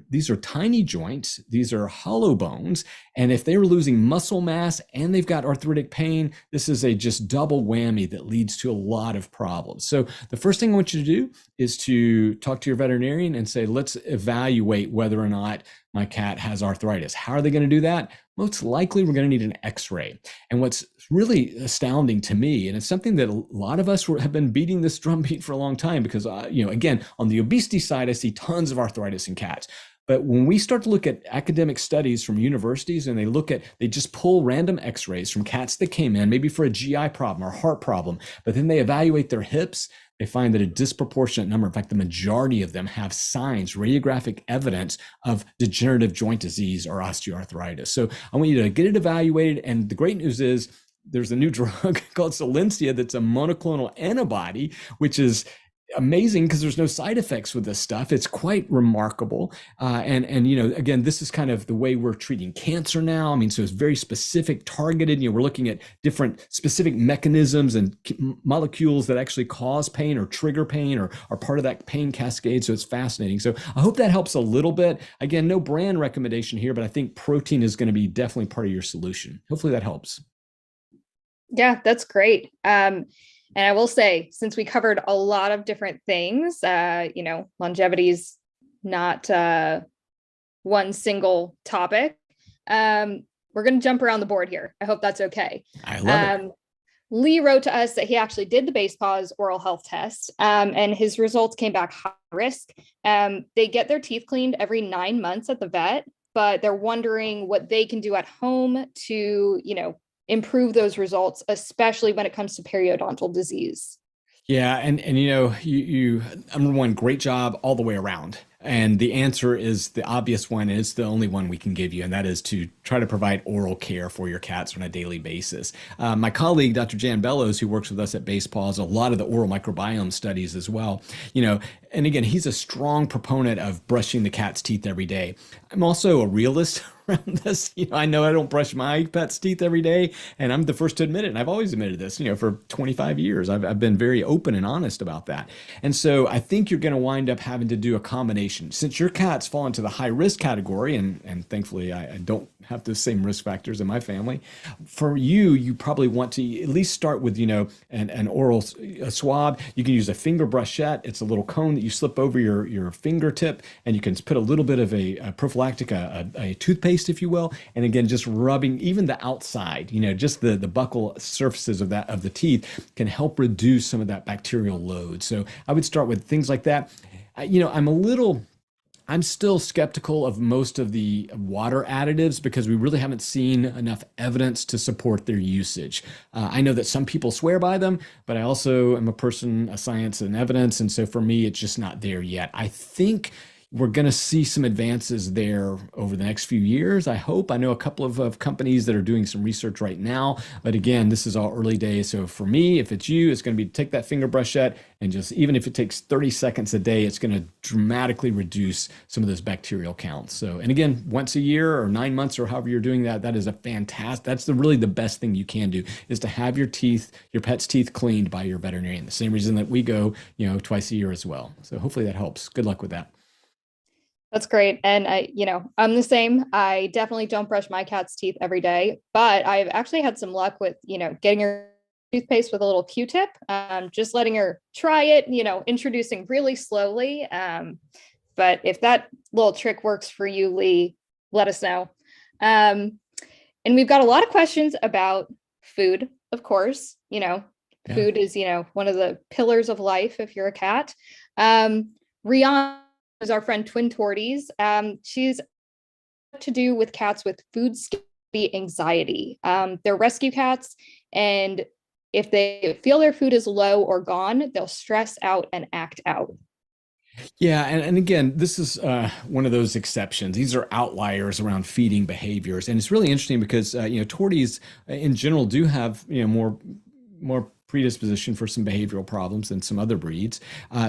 these are tiny joints. These are hollow bones, and if they were losing muscle mass and they've got arthritic pain, this is a just double whammy that leads to a lot of problems. So the first thing I want you to do is to talk to your veterinarian and say, let's evaluate whether or not my cat has arthritis. How are they going to do that? Most likely we're going to need an x-ray. And what's really astounding to me, and it's something that a lot of us have been beating this drumbeat for a long time, because, again, on the obesity side, I see tons of arthritis in cats. But when we start to look at academic studies from universities, and they just pull random x-rays from cats that came in, maybe for a GI problem or heart problem, but then they evaluate their hips, they find that a disproportionate number, in fact, the majority of them have signs, radiographic evidence of degenerative joint disease or osteoarthritis. So I want you to get it evaluated. And the great news is there's a new drug called Solensia that's a monoclonal antibody, which is amazing because there's no side effects with this stuff. It's quite remarkable. And again, this is kind of the way we're treating cancer now. So it's very specific, targeted. We're looking at different specific mechanisms and molecules that actually cause pain or trigger pain or are part of that pain cascade. So it's fascinating. So I hope that helps a little bit. Again, no brand recommendation here, but I think protein is going to be definitely part of your solution. Hopefully that helps. Yeah, that's great. And I will say, since we covered a lot of different things, longevity is not one single topic. We're going to jump around the board here. I hope that's okay. I love it. Lee wrote to us that he actually did the Basepaws oral health test, and his results came back high risk. They get their teeth cleaned every 9 months at the vet, but they're wondering what they can do at home to, improve those results, especially when it comes to periodontal disease. Yeah. And you number one, great job all the way around. And the answer is the obvious one, is the only one we can give you, and that is to try to provide oral care for your cats on a daily basis. My colleague, Dr. Jan Bellows, who works with us at Basepaws, a lot of the oral microbiome studies as well, and again, he's a strong proponent of brushing the cat's teeth every day. I'm also a realist, around this. I know I don't brush my pet's teeth every day, and I'm the first to admit it. And I've always admitted this, for 25 years. I've been very open and honest about that. And so I think you're going to wind up having to do a combination. Since your cats fall into the high risk category, and thankfully I don't have the same risk factors in my family, for you probably want to at least start with, an oral swab. You can use a finger brushette. It's a little cone that you slip over your fingertip, and you can put a little bit of a prophylactic, a toothpaste, if you will. And again, just rubbing even the outside, just the buccal surfaces of the teeth can help reduce some of that bacterial load. So I would start with things like that. I'm still skeptical of most of the water additives because we really haven't seen enough evidence to support their usage. I know that some people swear by them, but I also am a person of science and evidence. And so for me, it's just not there yet. I think we're going to see some advances there over the next few years, I hope. I know a couple of companies that are doing some research right now, but again, this is all early days. So for me, if it's you, it's going to be take that finger brushette and just, even if it takes 30 seconds a day, it's going to dramatically reduce some of those bacterial counts. So, and again, once a year or 9 months or however you're doing that, that is that's really the best thing you can do, is to have your pet's teeth cleaned by your veterinarian. The same reason that we go, twice a year as well. So hopefully that helps. Good luck with that. That's great. And I'm the same. I definitely don't brush my cat's teeth every day, but I've actually had some luck with, getting her toothpaste with a little Q-tip, just letting her try it, introducing really slowly. But if that little trick works for you, Lee, let us know. And we've got a lot of questions about food, of course. Food is, one of the pillars of life if you're a cat. Rihanna is our friend Twin Torties. She's to do with cats with food scarcity anxiety. They're rescue cats, and if they feel their food is low or gone, they'll stress out and act out. Yeah, and again, this is one of those exceptions. These are outliers around feeding behaviors, and it's really interesting because torties in general do have more predisposition for some behavioral problems than some other breeds.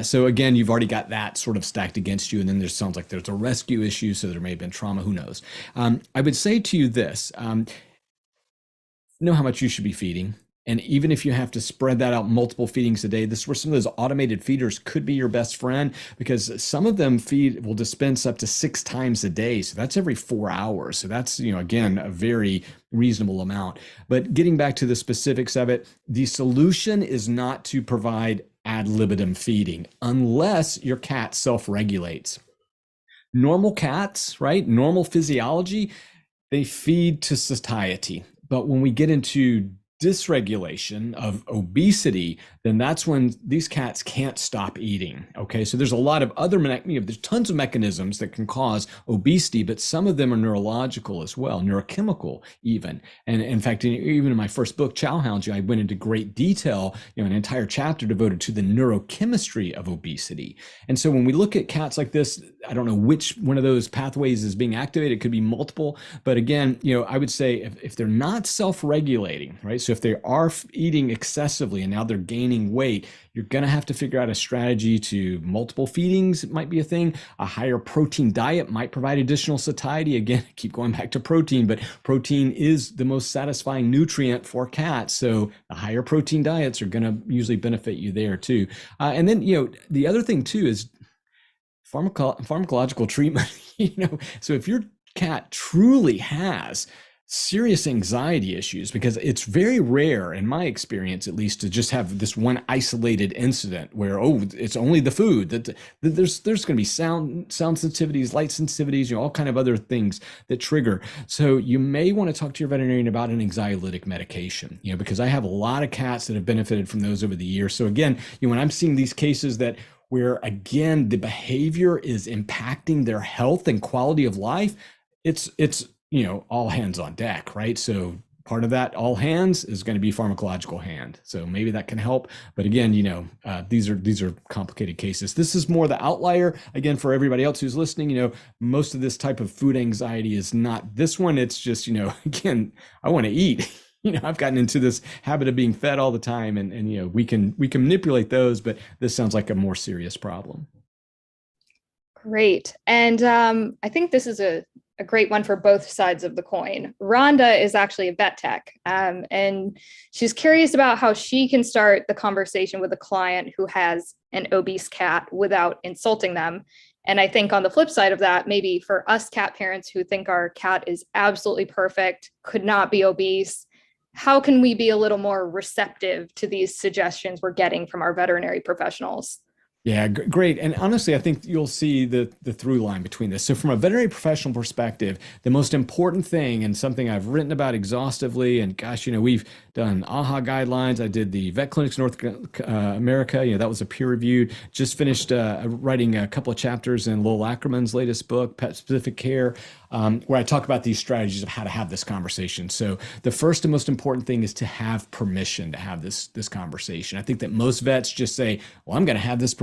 So again, you've already got that sort of stacked against you. And then sounds like there's a rescue issue. So there may have been trauma, who knows? I would say to you this, know how much you should be feeding. And even if you have to spread that out multiple feedings a day, this is where some of those automated feeders could be your best friend, because some of them will dispense up to 6 times a day. So that's every 4 hours. So that's, again, a very reasonable amount. But getting back to the specifics of it, the solution is not to provide ad libitum feeding unless your cat self-regulates. Normal cats, right? Normal physiology, they feed to satiety. But when we get into dysregulation of obesity, then that's when these cats can't stop eating. Okay, so there's a lot of other, there's tons of mechanisms that can cause obesity, but some of them are neurological as well, neurochemical even. And in fact, even in my first book, Chowhound, I went into great detail, an entire chapter devoted to the neurochemistry of obesity. And so when we look at cats like this, I don't know which one of those pathways is being activated. It could be multiple, but again, I would say if they're not self-regulating, right? So if they are eating excessively and now they're gaining weight, you're going to have to figure out a strategy to multiple feedings. It might be a thing. A higher protein diet might provide additional satiety. Again, I keep going back to protein, but protein is the most satisfying nutrient for cats. So the higher protein diets are going to usually benefit you there too. And then, the other thing too is pharmacological treatment. So if your cat truly has serious anxiety issues, because it's very rare in my experience, at least, to just have this one isolated incident where, it's only the food, that there's going to be sound sensitivities, light sensitivities, all kind of other things that trigger. So you may want to talk to your veterinarian about an anxiolytic medication, because I have a lot of cats that have benefited from those over the years. So again, when I'm seeing these cases where again, the behavior is impacting their health and quality of life, it's all hands on deck, right? So part of that all hands is going to be pharmacological hand. So maybe that can help. But again, these are complicated cases. This is more the outlier. Again, for everybody else who's listening, most of this type of food anxiety is not this one. It's just, again, I want to eat. I've gotten into this habit of being fed all the time, and we can manipulate those, but this sounds like a more serious problem. Great. And I think this is a a great one for both sides of the coin. Rhonda is actually a vet tech, and she's curious about how she can start the conversation with a client who has an obese cat without insulting them. And I think on the flip side of that, maybe for us cat parents who think our cat is absolutely perfect, could not be obese, how can we be a little more receptive to these suggestions we're getting from our veterinary professionals? Yeah, great. And honestly, I think you'll see the through line between this. So from a veterinary professional perspective, the most important thing and something I've written about exhaustively, and gosh, we've done AHA guidelines. I did the Vet Clinics North America. That was a peer reviewed. Just finished writing a couple of chapters in Lowell Ackerman's latest book, Pet Specific Care, where I talk about these strategies of how to have this conversation. So the first and most important thing is to have permission to have this conversation. I think that most vets just say, well, I'm going to have this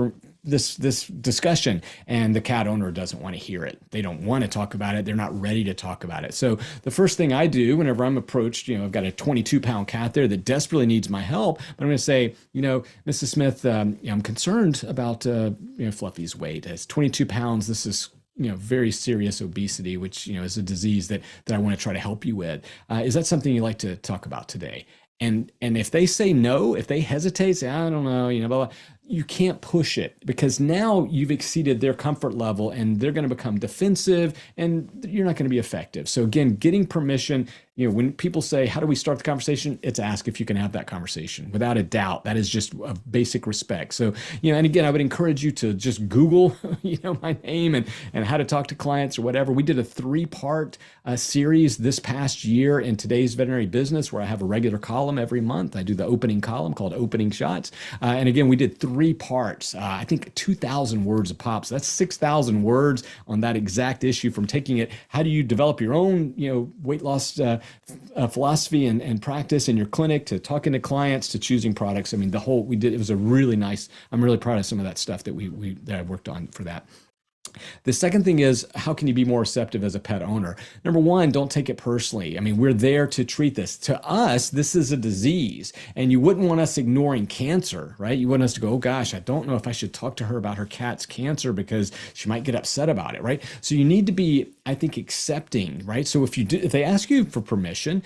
discussion, and the cat owner doesn't want to hear it. They don't want to talk about it. They're not ready to talk about it. So the first thing I do whenever I'm approached, I've got a 22-pound cat there that desperately needs my help, but I'm going to say, Mrs. Smith, I'm concerned about Fluffy's weight. It's 22 pounds. This is very serious obesity, which is a disease that I want to try to help you with. Is that something you'd like to talk about today? And if they say no, if they hesitate, say, I don't know, blah, blah, you can't push it, because now you've exceeded their comfort level and they're going to become defensive and you're not going to be effective. So again, getting permission, when people say, how do we start the conversation? It's ask if you can have that conversation. Without a doubt, that is just a basic respect. So, and again, I would encourage you to just Google, my name and how to talk to clients or whatever. We did a 3-part series this past year in Today's Veterinary Business, where I have a regular column every month. I do the opening column called Opening Shots. And again, we did 3 parts, I think 2,000 words a pop. So that's 6,000 words on that exact issue, from taking it, how do you develop your own, weight loss philosophy and practice in your clinic, to talking to clients, to choosing products. I mean, it was a really nice, I'm really proud of some of that stuff that that I worked on for that. The second thing is, how can you be more receptive as a pet owner? Number one, don't take it personally. I mean, we're there to treat this. To us, this is a disease, and you wouldn't want us ignoring cancer, right? You want us to go, oh gosh, I don't know if I should talk to her about her cat's cancer because she might get upset about it, right? So you need to be, I think, accepting, right? So if they ask you for permission,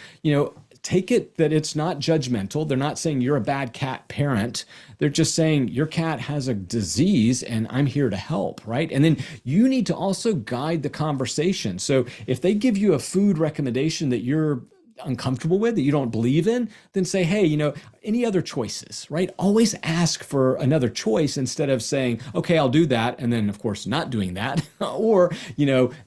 take it that it's not judgmental. They're not saying you're a bad cat parent. They're just saying your cat has a disease and I'm here to help, right? And then you need to also guide the conversation. So if they give you a food recommendation that you're uncomfortable with, that you don't believe in, then say, hey, any other choices, right? Always ask for another choice instead of saying, okay, I'll do that. And then of course not doing that, or,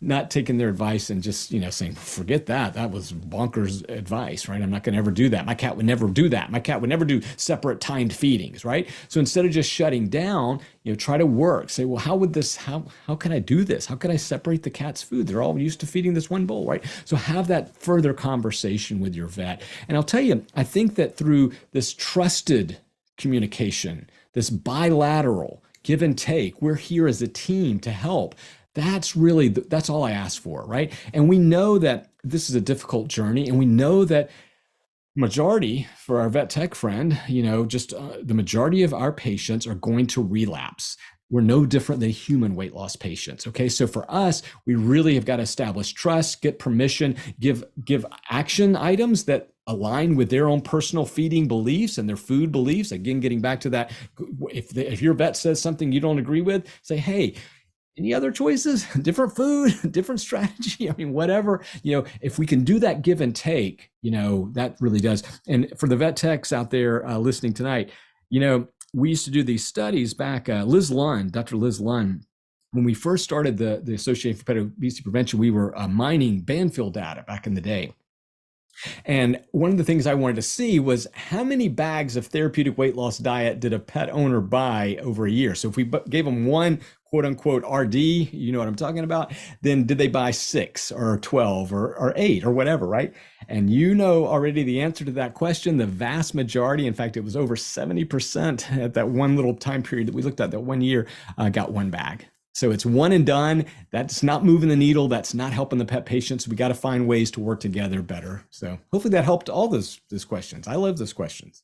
not taking their advice and just, saying, forget that. That was bonkers advice, right? I'm not going to ever do that. My cat would never do that. My cat would never do separate timed feedings, right? So instead of just shutting down, try to work. Say, well, how can I do this? How can I separate the cat's food? They're all used to feeding this one bowl, right? So have that further conversation with your vet. And I'll tell you, I think that through this trusted communication, this bilateral give and take, we're here as a team to help. That's all I ask for, right? And we know that this is a difficult journey, and we know that majority, for our vet tech friend, the majority of our patients are going to relapse. We're no different than human weight loss patients. Okay. So for us, we really have got to establish trust, get permission, give action items that align with their own personal feeding beliefs and their food beliefs. Again, getting back to that, if your vet says something you don't agree with, say, hey, any other choices? Different food, different strategy. I mean, whatever, if we can do that give and take, that really does. And for the vet techs out there listening tonight, we used to do these studies back, Dr. Liz Lund, when we first started the Association for Pet Obesity Prevention, we were mining Banfield data back in the day. And one of the things I wanted to see was how many bags of therapeutic weight loss diet did a pet owner buy over a year? So if we gave them one quote unquote RD, you know what I'm talking about, then did they buy 6 or 12 or 8 or whatever, right? And already the answer to that question. The vast majority, in fact, it was over 70% at that one little time period that we looked at, that 1 year, got 1 bag. So it's one and done. That's not moving the needle. That's not helping the pet patients. We got to find ways to work together better. So hopefully that helped all those questions. I love those questions.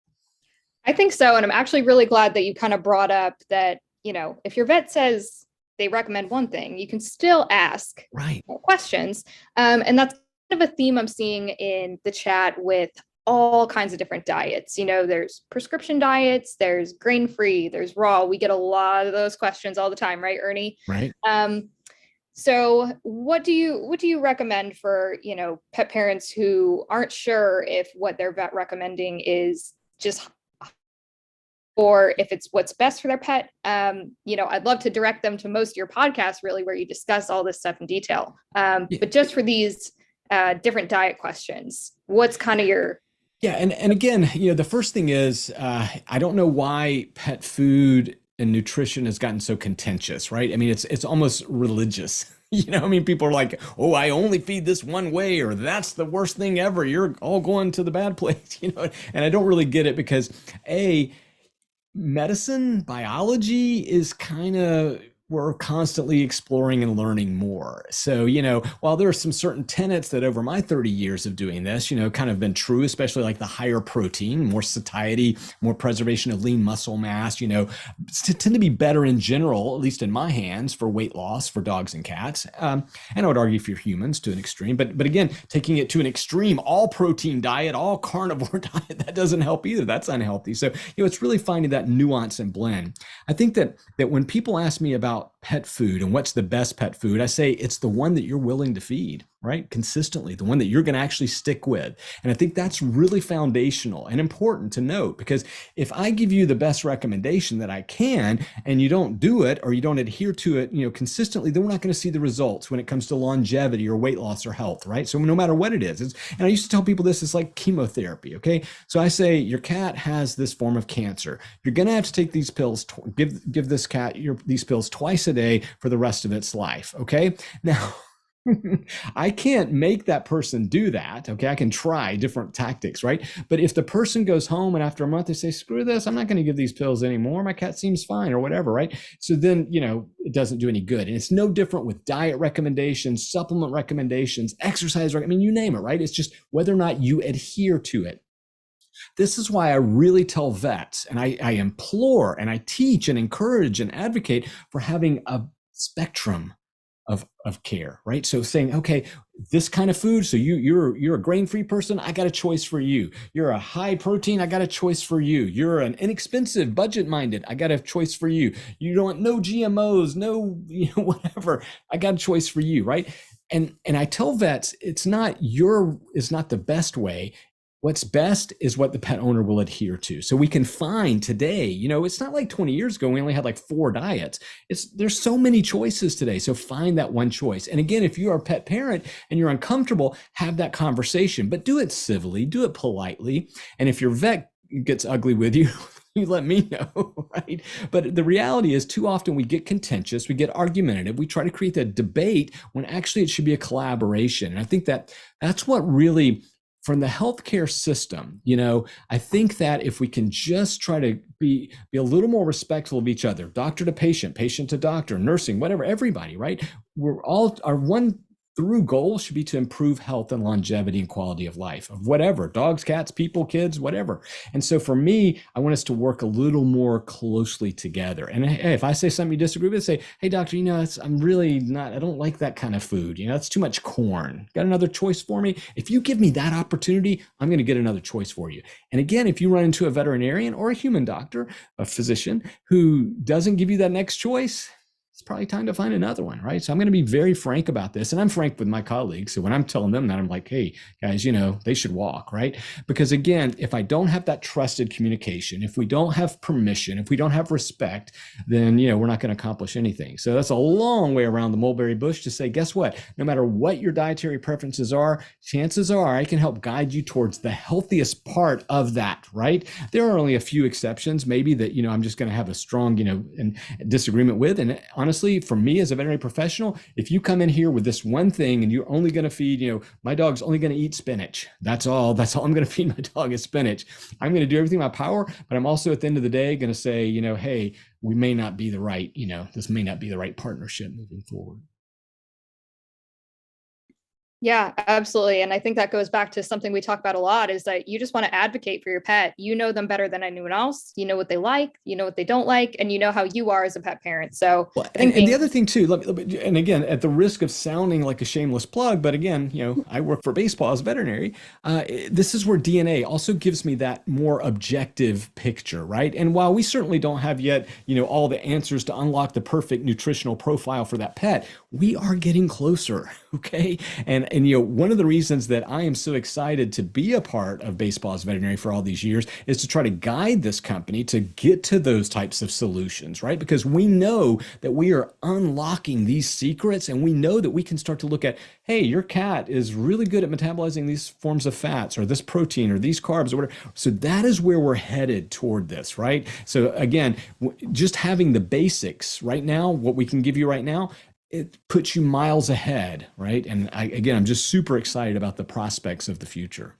I think so. And I'm actually really glad that you kind of brought up that, if your vet says they recommend one thing, you can still ask Right. more questions. And that's kind of a theme I'm seeing in the chat with all kinds of different diets. There's prescription diets, there's grain-free, there's raw. We get a lot of those questions all the time, right, Ernie? Right. So what do you recommend for, pet parents who aren't sure if what their vet recommending is just, or if it's what's best for their pet? I'd love to direct them to most of your podcasts, really, where you discuss all this stuff in detail. But just for these different diet questions, what's kind of your... Yeah, and again, the first thing is, I don't know why pet food and nutrition has gotten so contentious, right? I mean, it's almost religious. People are like, oh, I only feed this one way, or that's the worst thing ever. You're all going to the bad place, And I don't really get it because medicine, biology is kind of, we're constantly exploring and learning more. So, while there are some certain tenets that over my 30 years of doing this, kind of been true, especially like the higher protein, more satiety, more preservation of lean muscle mass, tend to be better in general, at least in my hands, for weight loss for dogs and cats. And I would argue for humans to an extreme, but again, taking it to an extreme, all protein diet, all carnivore diet, that doesn't help either. That's unhealthy. So, it's really finding that nuance and blend. I think that when people ask me about pet food and what's the best pet food, I say it's the one that you're willing to feed, right? Consistently, the one that you're going to actually stick with. And I think that's really foundational and important to note, because if I give you the best recommendation that I can and you don't do it or you don't adhere to it, consistently, then we're not going to see the results when it comes to longevity or weight loss or health, right? So no matter what it is, and I used to tell people this is like chemotherapy, okay? So I say your cat has this form of cancer. You're going to have to take these pills, give this cat these pills twice a day for the rest of its life, okay? Now, I can't make that person do that. Okay. I can try different tactics, right? But if the person goes home and after a month they say, screw this, I'm not going to give these pills anymore. My cat seems fine or whatever, right? So then, it doesn't do any good. And it's no different with diet recommendations, supplement recommendations, exercise, you name it, right? It's just whether or not you adhere to it. This is why I really tell vets, and I implore and I teach and encourage and advocate for having a spectrum of care, right? So saying, okay, this kind of food, so you're a grain-free person, I got a choice for you. You're a high protein, I got a choice for you. You're an inexpensive, budget-minded, I got a choice for you. You don't want no GMOs, no, whatever, I got a choice for you, right? And I tell vets, it's not the best way. What's best is what the pet owner will adhere to. So we can find today, it's not like 20 years ago, we only had like 4 diets. There's so many choices today. So find that one choice. And again, if you are a pet parent and you're uncomfortable, have that conversation, but do it civilly, do it politely. And if your vet gets ugly with you, you let me know, right? But the reality is too often we get contentious, we get argumentative, we try to create a debate when actually it should be a collaboration. And I think that's what really, from the healthcare system, I think that if we can just try to be a little more respectful of each other, doctor to patient, patient to doctor, nursing, whatever, everybody, right? Our one through goal should be to improve health and longevity and quality of life of whatever, dogs, cats, people, kids, whatever. And so for me, I want us to work a little more closely together. And hey, if I say something you disagree with, say, hey, doctor, I'm really not, I don't like that kind of food. That's too much corn. Got another choice for me? If you give me that opportunity, I'm going to get another choice for you. And again, if you run into a veterinarian or a human doctor, a physician who doesn't give you that next choice, it's probably time to find another one, right? So I'm going to be very frank about this, and I'm frank with my colleagues. So when I'm telling them that, I'm like, hey, guys, they should walk, right? Because again, if I don't have that trusted communication, if we don't have permission, if we don't have respect, then, we're not going to accomplish anything. So that's a long way around the mulberry bush to say, guess what? No matter what your dietary preferences are, chances are I can help guide you towards the healthiest part of that, right? There are only a few exceptions, maybe that, I'm just going to have a strong, and disagreement with. And honestly, for me as a veterinary professional, if you come in here with this one thing and you're only going to feed, my dog's only going to eat spinach. That's all I'm going to feed my dog is spinach. I'm going to do everything in my power, but I'm also at the end of the day going to say, hey, we may not be the right, this may not be the right partnership moving forward. Yeah, absolutely. And I think that goes back to something we talk about a lot is that you just want to advocate for your pet. You know them better than anyone else. You know what they like, you know what they don't like, and you know how you are as a pet parent. So Well, I think and the being, other thing too, and again, at the risk of sounding like a shameless plug, but again, I work for baseball as a veterinary. This is where DNA also gives me that more objective picture, right? And while we certainly don't have yet, all the answers to unlock the perfect nutritional profile for that pet, we are getting closer, okay? And one of the reasons that I am so excited to be a part of baseball as a veterinary for all these years is to try to guide this company to get to those types of solutions, right? Because we know that we are unlocking these secrets, and we know that we can start to look at, hey, your cat is really good at metabolizing these forms of fats or this protein or these carbs or whatever. So that is where we're headed toward this, right? So again, just having the basics right now, what we can give you right now, it puts you miles ahead, right? And again, I'm just super excited about the prospects of the future.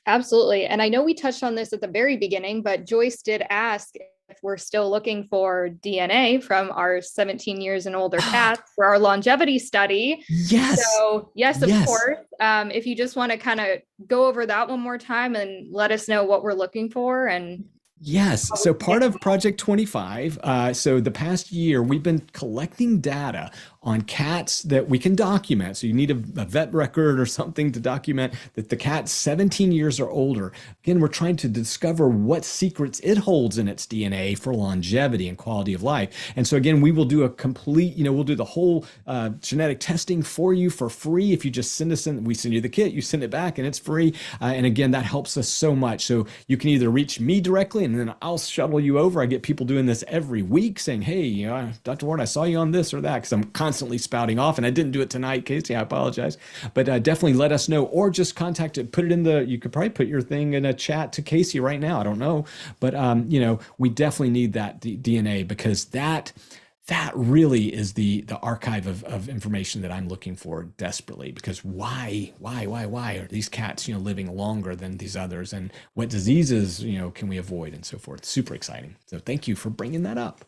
absolutely. And I know we touched on this at the very beginning, but Joyce did ask if we're still looking for DNA from our 17 years and older cats for our longevity study. Yes. So, yes, of Yes. course. If you just want to kind of go over that one more time and let us know what we're looking for and Yes. how we So can part get. of Project 25, so the past year, we've been collecting data on cats that we can document. So you need a vet record or something to document that the cat's 17 years or older. Again, we're trying to discover what secrets it holds in its DNA for longevity and quality of life. And so again, we will do a complete, we'll do the whole genetic testing for you for free. If you just send us in, we send you the kit, you send it back and it's free. And again, that helps us so much. So you can either reach me directly and then I'll shuttle you over. I get people doing this every week saying, hey, Dr. Ward, I saw you on this or that, because I'm constantly spouting off, and I didn't do it tonight, Casey, I apologize. But definitely let us know, or just contact it, put it in you could probably put your thing in a chat to Casey right now. I don't know. But, we definitely need that DNA, because that really is the archive of information that I'm looking for desperately. Because why are these cats living longer than these others, and what diseases can we avoid, and so forth. Super exciting. So thank you for bringing that up.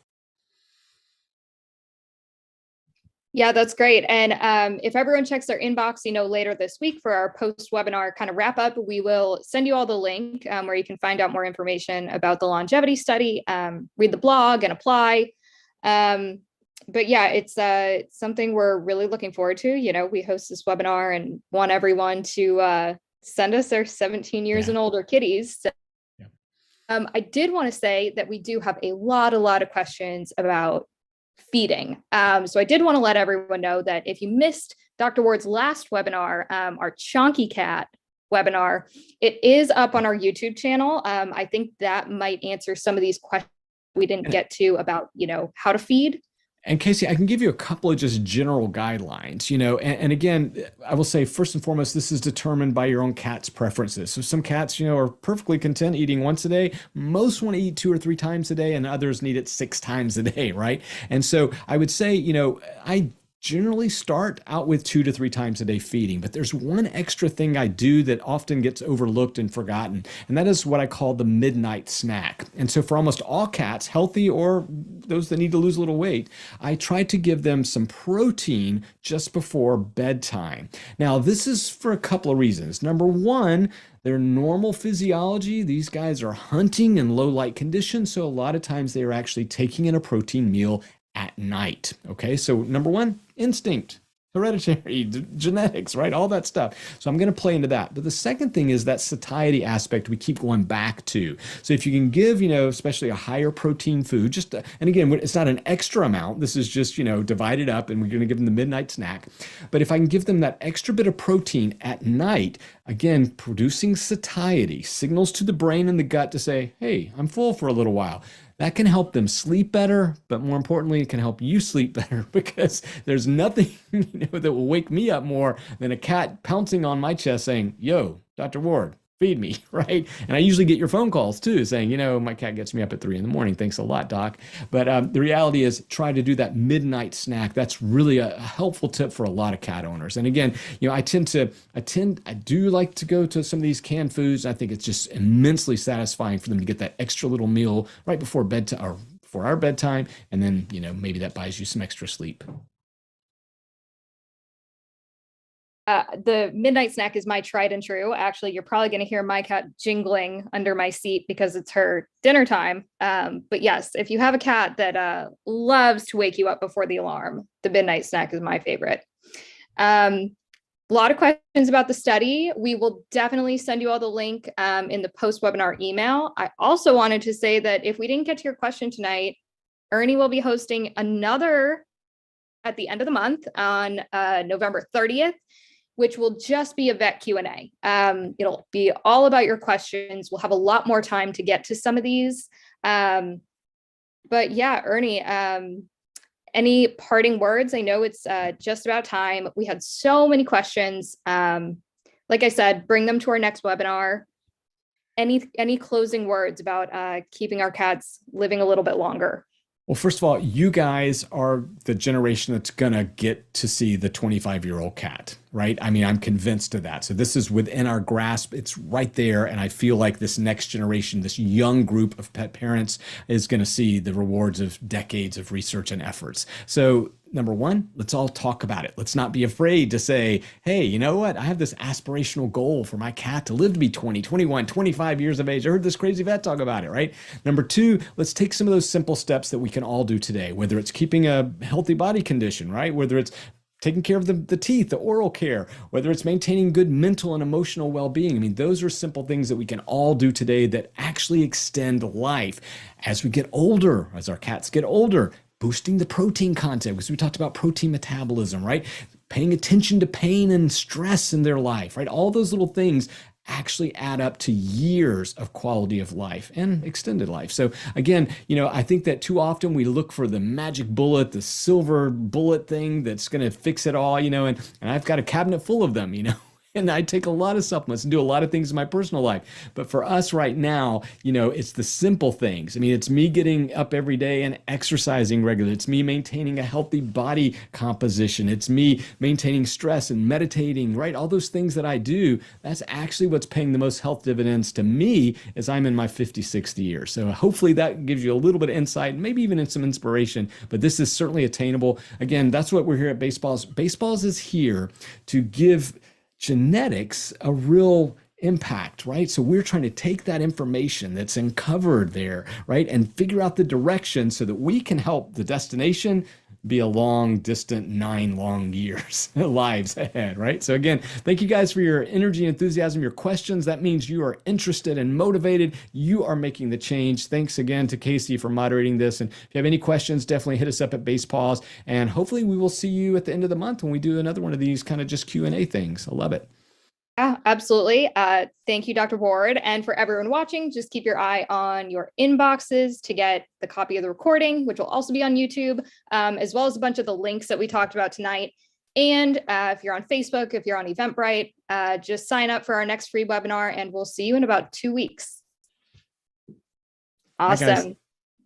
Yeah, that's great. And if everyone checks their inbox, later this week for our post-webinar kind of wrap up, we will send you all the link where you can find out more information about the longevity study, read the blog and apply. But yeah, it's something we're really looking forward to. We host this webinar and want everyone to send us their 17 years and older kitties. So, I did want to say that we do have a lot of questions about feeding. So I did want to let everyone know that if you missed Dr. Ward's last webinar, our Chonky Cat webinar, it is up on our YouTube channel. I think that might answer some of these questions we didn't get to about, how to feed. And Casey, I can give you a couple of just general guidelines, and again, I will say first and foremost, this is determined by your own cat's preferences. So some cats, are perfectly content eating once a day. Most want to eat 2 or 3 times a day, and others need it 6 times a day, right? And so I would say, I generally start out with 2 to 3 times a day feeding, but there's one extra thing I do that often gets overlooked and forgotten, and that is what I call the midnight snack. And so for almost all cats, healthy or those that need to lose a little weight, I try to give them some protein just before bedtime. Now, this is for a couple of reasons. Number one, their normal physiology, these guys are hunting in low light conditions, so a lot of times they are actually taking in a protein meal at night. Okay, so number one, instinct, hereditary, genetics, right? All that stuff. So I'm going to play into that. But the second thing is that satiety aspect we keep going back to. So if you can give, especially a higher protein food, and again, it's not an extra amount. This is just, divided up, and we're going to give them the midnight snack. But if I can give them that extra bit of protein at night, again, producing satiety, signals to the brain and the gut to say, hey, I'm full for a little while. That can help them sleep better, but more importantly, it can help you sleep better, because there's nothing that will wake me up more than a cat pouncing on my chest saying, yo, Dr. Ward, feed me, right? And I usually get your phone calls too saying, my cat gets me up at 3 in the morning. Thanks a lot, doc. But the reality is, try to do that midnight snack. That's really a helpful tip for a lot of cat owners. And again, I do like to go to some of these canned foods. I think it's just immensely satisfying for them to get that extra little meal right before bedtime, or for our bedtime. And then, maybe that buys you some extra sleep. The midnight snack is my tried and true. Actually, you're probably going to hear my cat jingling under my seat because it's her dinner time. But yes, if you have a cat that loves to wake you up before the alarm, the midnight snack is my favorite. A lot of questions about the study. We will definitely send you all the link in the post-webinar email. I also wanted to say that if we didn't get to your question tonight, Ernie will be hosting another at the end of the month on November 30th, which will just be a vet Q&A. It'll be all about your questions. We'll have a lot more time to get to some of these. But yeah, Ernie, any parting words? I know it's just about time. We had so many questions. Like I said, bring them to our next webinar. Any closing words about keeping our cats living a little bit longer? Well, first of all, you guys are the generation that's going to get to see the 25-year-old cat, right? I mean, I'm convinced of that. So this is within our grasp. It's right there. And I feel like this next generation, this young group of pet parents is going to see the rewards of decades of research and efforts. So number one, let's all talk about it. Let's not be afraid to say, hey, you know what? I have this aspirational goal for my cat to live to be 20, 21, 25 years of age. I heard this crazy vet talk about it, right? Number two, let's take some of those simple steps that we can all do today, whether it's keeping a healthy body condition, right? Whether it's taking care of the teeth, the oral care, whether it's maintaining good mental and emotional well-being. I mean, those are simple things that we can all do today that actually extend life. As we get older, as our cats get older, boosting the protein content, because we talked about protein metabolism, right? Paying attention to pain and stress in their life, right? All those little things actually add up to years of quality of life and extended life. So again, I think that too often we look for the magic bullet, the silver bullet thing that's going to fix it all, and I've got a cabinet full of them, and I take a lot of supplements and do a lot of things in my personal life. But for us right now, it's the simple things. I mean, it's me getting up every day and exercising regularly. It's me maintaining a healthy body composition. It's me maintaining stress and meditating, right? All those things that I do, that's actually what's paying the most health dividends to me as I'm in my 50, 60 years. So hopefully that gives you a little bit of insight, maybe even some inspiration, but this is certainly attainable. Again, that's what we're here at Baseballs. Baseballs is here to give genetics a real impact, right? So we're trying to take that information that's uncovered there, right, and figure out the direction so that we can help the destination be a long, distant 9 long years lives ahead, right? So again, thank you guys for your energy, enthusiasm, your questions. That means you are interested and motivated. You are making the change. Thanks again to Casey for moderating this. And if you have any questions, definitely hit us up at Basepaws. And hopefully we will see you at the end of the month when we do another one of these kind of just Q&A things. I love it. Yeah, absolutely. Thank you, Dr. Ward. And for everyone watching, just keep your eye on your inboxes to get the copy of the recording, which will also be on YouTube, as well as a bunch of the links that we talked about tonight. And if you're on Facebook, if you're on Eventbrite, just sign up for our next free webinar and we'll see you in about 2 weeks. Awesome.